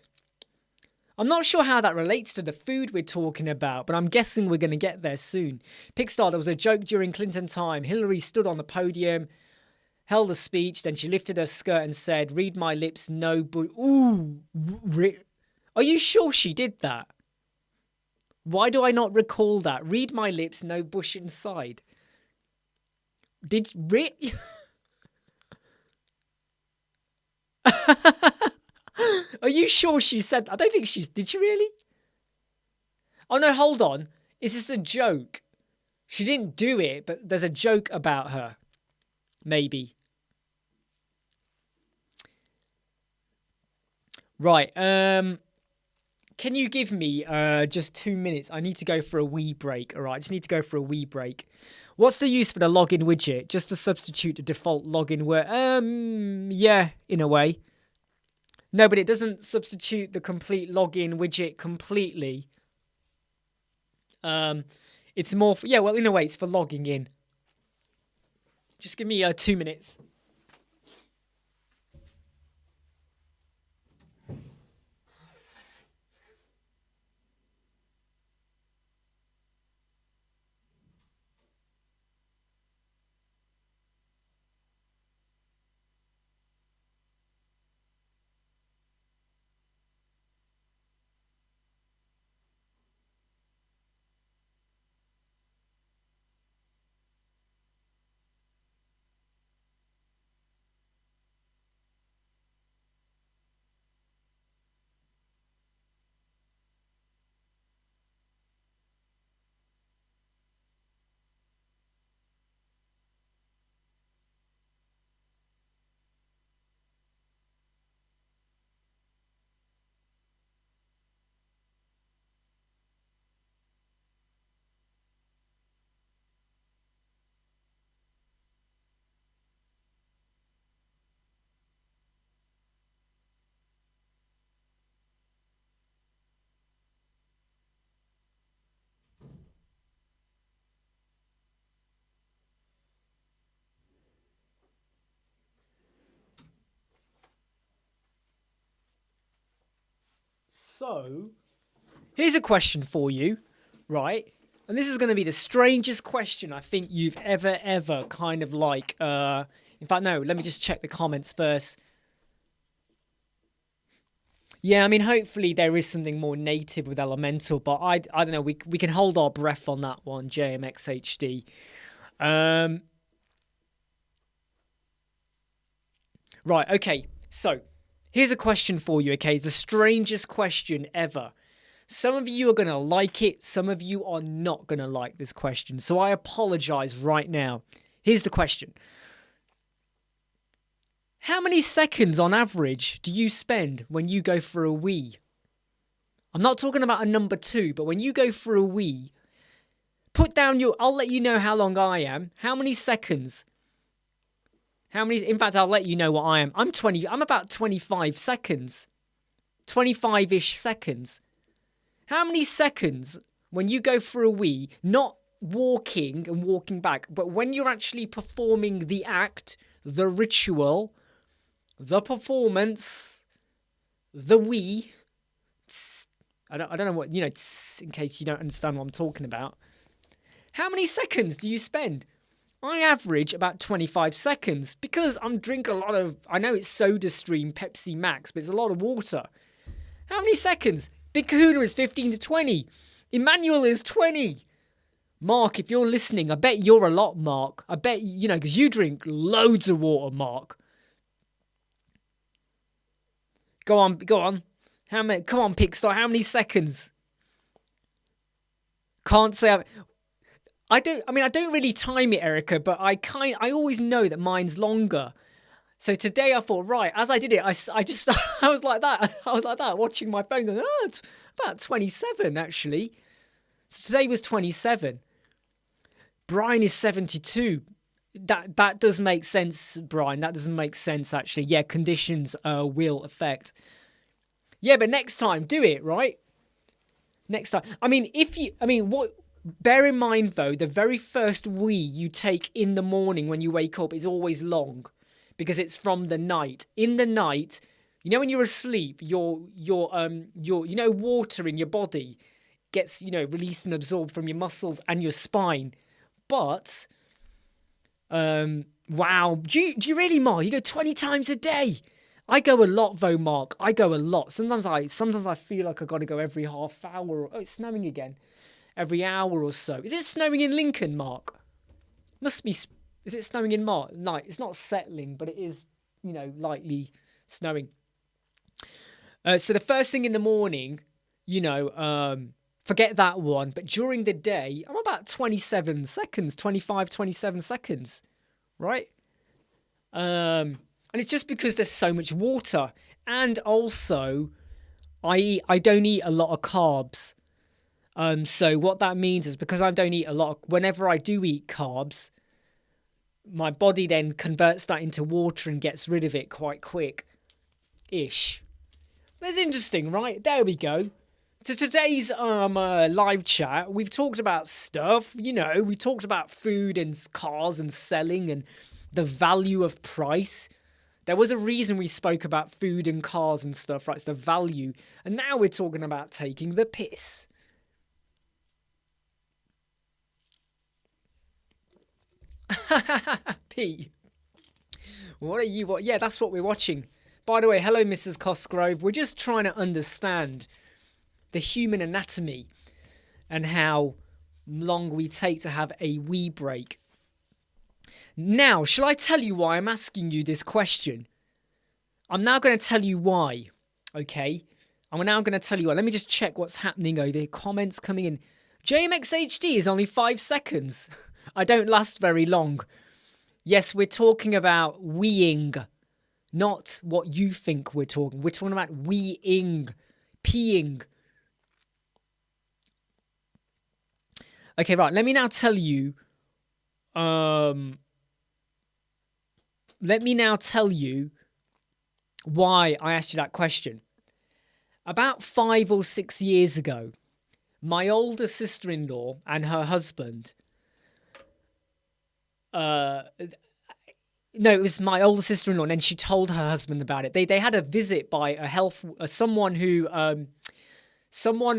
I'm not sure how that relates to the food we're talking about, but I'm guessing we're going to get there soon. Pickstar, there was a joke during Clinton time. Hillary stood on the podium, held a speech, then she lifted her skirt and said, read my lips, no, but... Ooh, Are you sure she did that? Why do I not recall that? Read my lips, no bush inside. Did really? Are you sure she said? I don't think she's. Did she really? Oh no, hold on. Is this a joke? She didn't do it, but there's a joke about her. Maybe. Right. Can you give me just 2 minutes? I need to go for a wee break. All right. I just need to go for a wee break. What's the use for the login widget? Just to substitute the default login word? Yeah, in a way. No, but it doesn't substitute the complete login widget completely. It's more for, yeah, well, in a way, it's for logging in. Just give me 2 minutes. So, here's a question for you, right? And this is going to be the strangest question I think you've ever kind of like, in fact, no, let me just check the comments first. Yeah, I mean, hopefully there is something more native with Elemental, but I don't know, we can hold our breath on that one, JMXHD. Right, okay, so here's a question for you, okay? It's the strangest question ever. Some of you are going to like it. Some of you are not going to like this question. So I apologize right now. Here's the question. How many seconds on average do you spend when you go for a wee? I'm not talking about a number 2, but when you go for a wee, put down your... I'll let you know how long I am. How many seconds? In fact, I'll let you know what I am. I'm about 25 seconds. 25-ish seconds. How many seconds when you go for a wee, not walking and walking back, but when you're actually performing the act, the ritual, the performance, the wee, I don't know what, in case you don't understand what I'm talking about. How many seconds do you spend? I average about 25 seconds because I'm drinking a lot of, I know it's SodaStream, Pepsi Max, but it's a lot of water. How many seconds? Big Kahuna is 15 to 20. Emmanuel is 20. Mark, if you're listening, I bet you're a lot, Mark. I bet, because you drink loads of water, Mark. Go on. Come on, Pickstar. How many seconds? Can't say. I don't really time it, Erica, but I always know that mine's longer. So today I thought, right, as I did it, I was like that, watching my phone going, it's about 27 actually. So today was 27. Brian is 72. That does make sense, Brian. That doesn't make sense actually. Yeah, conditions will affect. Yeah, but next time, do it, right? Next time. Bear in mind though, the very first wee you take in the morning when you wake up is always long. Because it's from the night. In the night, when you're asleep, your water in your body gets, released and absorbed from your muscles and your spine. But, wow. Do you really, Mark? You go 20 times a day? I go a lot though, Mark. I go a lot. Sometimes I feel like I got to go every half hour. Oh, it's snowing again. Every hour or so. Is it snowing in Lincoln, Mark? Must be. Is it snowing in March? No, it's not settling, but it is, lightly snowing. So the first thing in the morning, forget that one. But during the day, I'm about 27 seconds, 25, 27 seconds, right? And it's just because there's so much water. And also, I don't eat a lot of carbs. So what that means is because I don't eat a lot, whenever I do eat carbs, my body then converts that into water and gets rid of it quite quick-ish. That's interesting, right? There we go. So today's live chat, we've talked about stuff, we talked about food and cars and selling and the value of price. There was a reason we spoke about food and cars and stuff, right? It's the value. And now we're talking about taking the piss. P. What are you? Yeah, that's what we're watching. By the way, hello, Mrs. Cosgrove. We're just trying to understand the human anatomy and how long we take to have a wee break. Now, shall I tell you why I'm asking you this question? I'm now going to tell you why, okay? I'm now going to tell you why. Let me just check what's happening over here. Comments coming in. JMXHD is only 5 seconds. I don't last very long. Yes, we're talking about weeing, not what you think we're talking. We're talking about weeing, peeing. Okay, right. Let me now tell you. Let me now tell you why I asked you that question. About 5 or 6 years ago, my older sister-in-law and her husband. No, it was my older sister-in-law, and then she told her husband about it. They had a visit by someone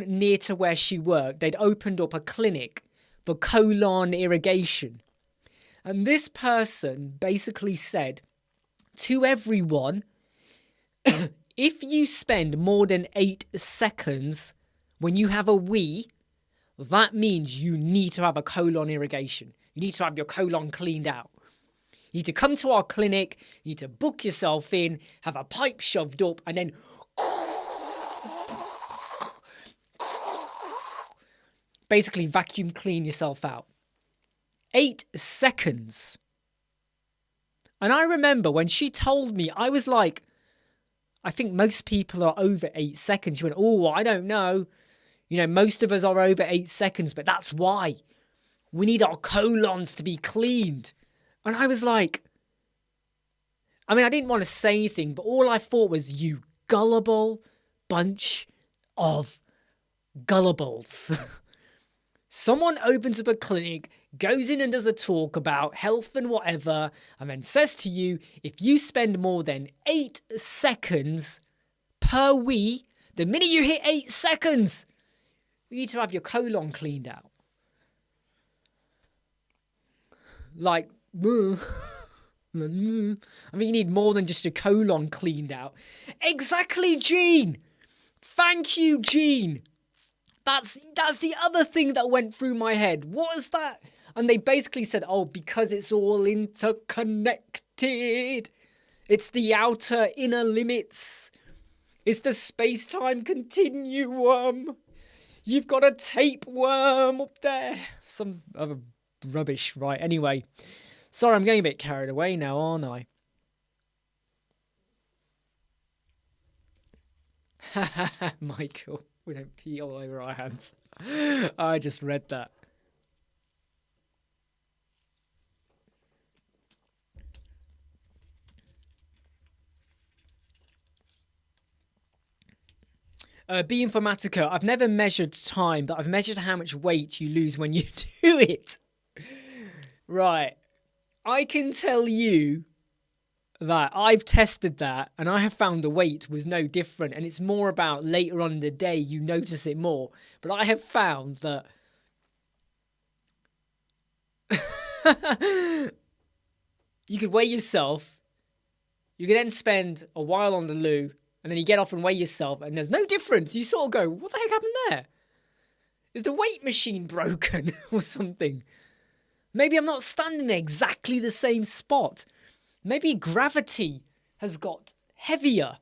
near to where she worked. They'd opened up a clinic for colon irrigation. And this person basically said to everyone, if you spend more than 8 seconds when you have a wee, that means you need to have a colon irrigation. You need to have your colon cleaned out. You need to come to our clinic, you need to book yourself in, have a pipe shoved up, and then basically vacuum clean yourself out. 8 seconds. And I remember when she told me, I was like, I think most people are over 8 seconds. She went, oh, I don't know. Most of us are over 8 seconds, but that's why. We need our colons to be cleaned. And I was like, I didn't want to say anything, but all I thought was, you gullible bunch of gullibles. Someone opens up a clinic, goes in and does a talk about health and whatever, and then says to you, if you spend more than 8 seconds per wee, the minute you hit 8 seconds, you need to have your colon cleaned out. Like, you need more than just your colon cleaned out. Exactly, Gene. Thank you, Gene. That's the other thing that went through my head. What is that? And they basically said, oh, because it's all interconnected. It's the outer inner limits. It's the space-time continuum. You've got a tapeworm up there. Some other rubbish, right? Anyway, sorry, I'm getting a bit carried away now, aren't I? Michael, we don't pee all over our hands. I just read that. B Informatica, I've never measured time, but I've measured how much weight you lose when you do it. Right. I can tell you that I've tested that and I have found the weight was no different, and it's more about later on in the day you notice it more. But I have found that you could weigh yourself You can then spend a while on the loo, and then you get off and weigh yourself, and there's no difference. You sort of go, what the heck happened there? Is the weight machine broken or something? Maybe I'm not standing in exactly the same spot. Maybe gravity has got heavier.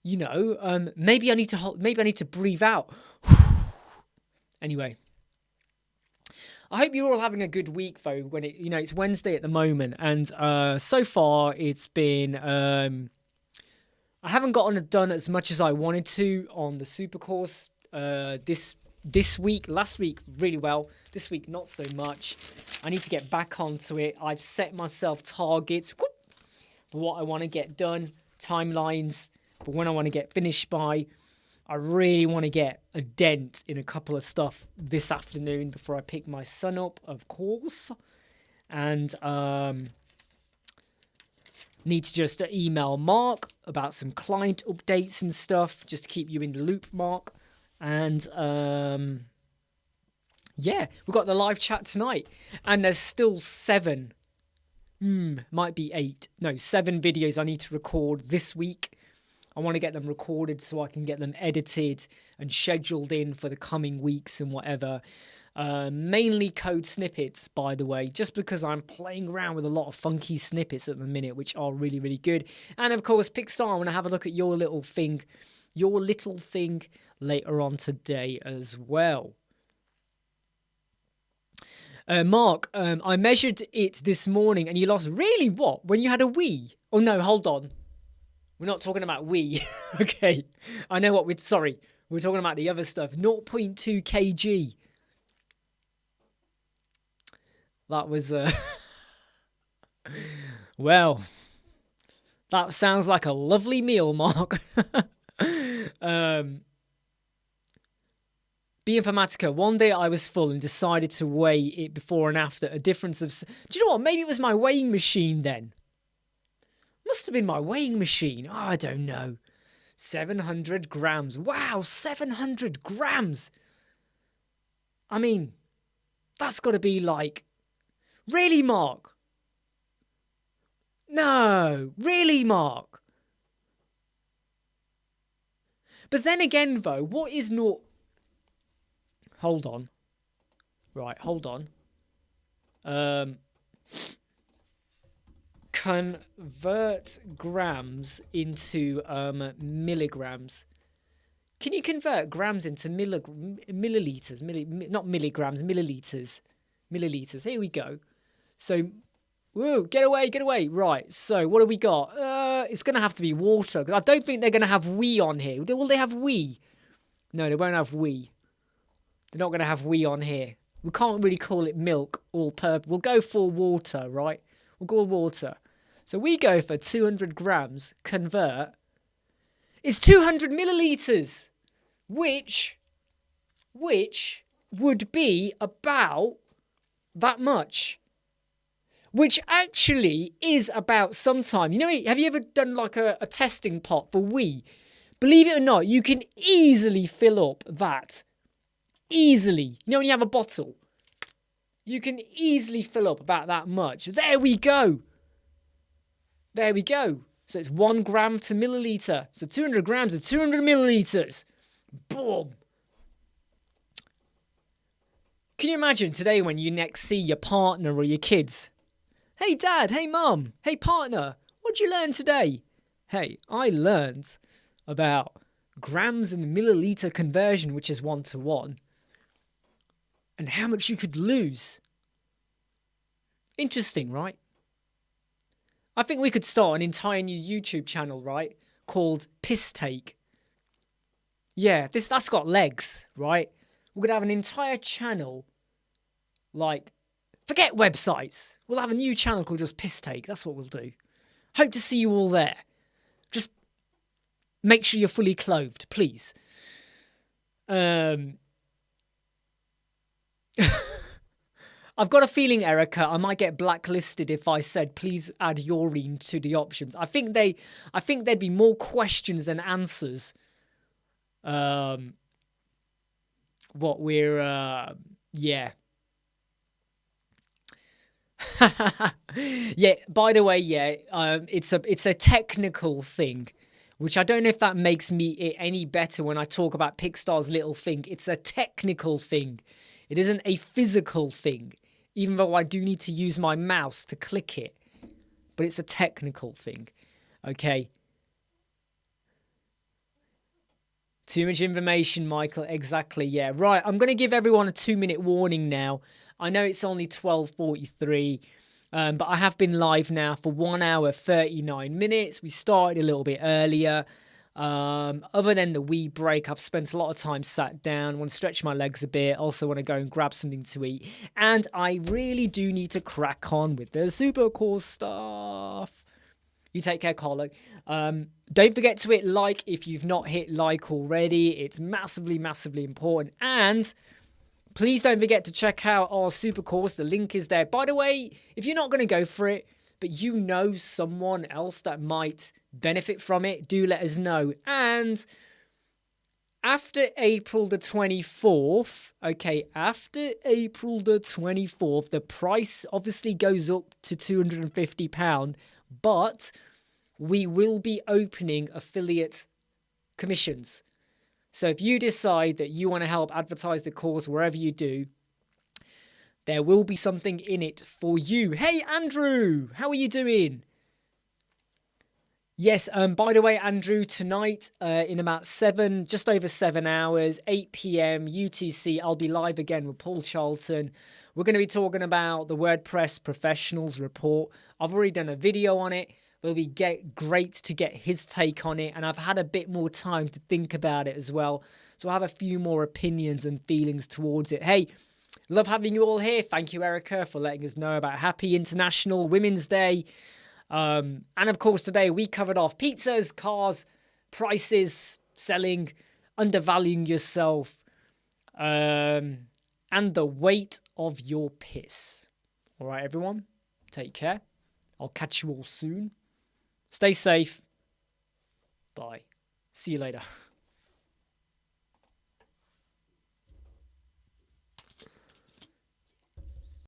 You know, maybe I need to breathe out. Anyway, I hope you're all having a good week though. When it's Wednesday at the moment, and so far it's been I haven't gotten it done as much as I wanted to on the super course this week. Last week really well. This week not so much. I need to get back onto it. I've set myself targets for what I want to get done, timelines for when I want to get finished by. I really want to get a dent in a couple of stuff this afternoon before I pick my son up, of course. And need to just email Mark about some client updates and stuff, just to keep you in the loop, Mark. And yeah, we've got the live chat tonight. And there's still 7, might be 8. No, 7 videos I need to record this week. I want to get them recorded so I can get them edited and scheduled in for the coming weeks and whatever. Mainly code snippets, by the way, just because I'm playing around with a lot of funky snippets at the minute, which are really, really good. And of course, Pixar, I want to have a look at your little thing later on today as well. Mark, I measured it this morning and you lost, really, what? When you had a Wii? Oh no, hold on. We're not talking about Wii. Okay. I know what we're talking about the other stuff. 0.2 kg. That was, well, that sounds like a lovely meal, Mark. Bioinformatica. One day I was full and decided to weigh it before and after. A difference of... Do you know what? Maybe it was my weighing machine then. Must have been my weighing machine. Oh, I don't know. 700 grams. Wow, 700 grams. I mean, that's got to be like... Really, Mark? No, really, Mark? But then again, though, what is not... Hold on. Right, hold on. Convert grams into milligrams. Can you convert grams into milliliters? Not milligrams, milliliters. Milliliters. Here we go. So, whoa, get away. Right, so what do we got? It's going to have to be water. Because I don't think they're going to have we on here. Will they have we? No, they won't have we. They're not going to have we on here. We can't really call it milk all purpose. We'll go for water, right? We'll go water. So we go for 200 grams, convert. It's 200 milliliters, which would be about that much. Which actually is about sometime. You know, have you ever done like a testing pot for Wii? Believe it or not, you can easily fill up that. Easily. You know when you have a bottle? You can easily fill up about that much. There we go. There we go. So it's 1 gram to milliliter. So 200 grams are 200 milliliters. Boom. Can you imagine today when you next see your partner or your kids? Hey dad, hey mum, hey partner, what'd you learn today? Hey, I learned about grams and milliliter conversion, which is 1-to-1, and how much you could lose. Interesting, right? I think we could start an entire new YouTube channel, right? Called Piss Take. Yeah, that's got legs, right? We're going to have an entire channel, like, forget websites. We'll have a new channel called just Piss Take. That's what we'll do. Hope to see you all there. Just make sure you're fully clothed, please. I've got a feeling, Erica, I might get blacklisted if I said, please add urine to the options. I think there'd be more questions than answers. Yeah. Yeah, by the way, yeah, it's a technical thing, which I don't know if that makes it any better when I talk about Pixar's little thing. It's a technical thing. It isn't a physical thing, even though I do need to use my mouse to click it. But it's a technical thing, okay? Too much information, Michael. Exactly, yeah. Right, I'm going to give everyone a 2-minute warning now. I know it's only 12:43, but I have been live now for 1 hour, 39 minutes. We started a little bit earlier. Other than the wee break, I've spent a lot of time sat down. Want to stretch my legs a bit. Also want to go and grab something to eat. And I really do need to crack on with the super cool stuff. You take care, Carlo. Don't forget to hit like if you've not hit like already. It's massively, massively important. And please don't forget to check out our super course. The link is there. By the way, if you're not going to go for it, but you know someone else that might benefit from it, do let us know. And after April the 24th, okay, after April the 24th, the price obviously goes up to £250, but we will be opening affiliate commissions. So if you decide that you want to help advertise the course wherever you do, there will be something in it for you. Hey, Andrew, how are you doing? Yes, by the way, Andrew, tonight in about just over 7 hours, 8 p.m. UTC, I'll be live again with Paul Charlton. We're going to be talking about the WordPress Professionals Report. I've already done a video on it. It'll be great to get his take on it, and I've had a bit more time to think about it as well. So I have a few more opinions and feelings towards it. Hey, love having you all here. Thank you, Erica, for letting us know about Happy International Women's Day. And of course, today we covered off pizzas, cars, prices, selling, undervaluing yourself, and the weight of your piss. All right, everyone, take care. I'll catch you all soon. Stay safe. Bye. See you later.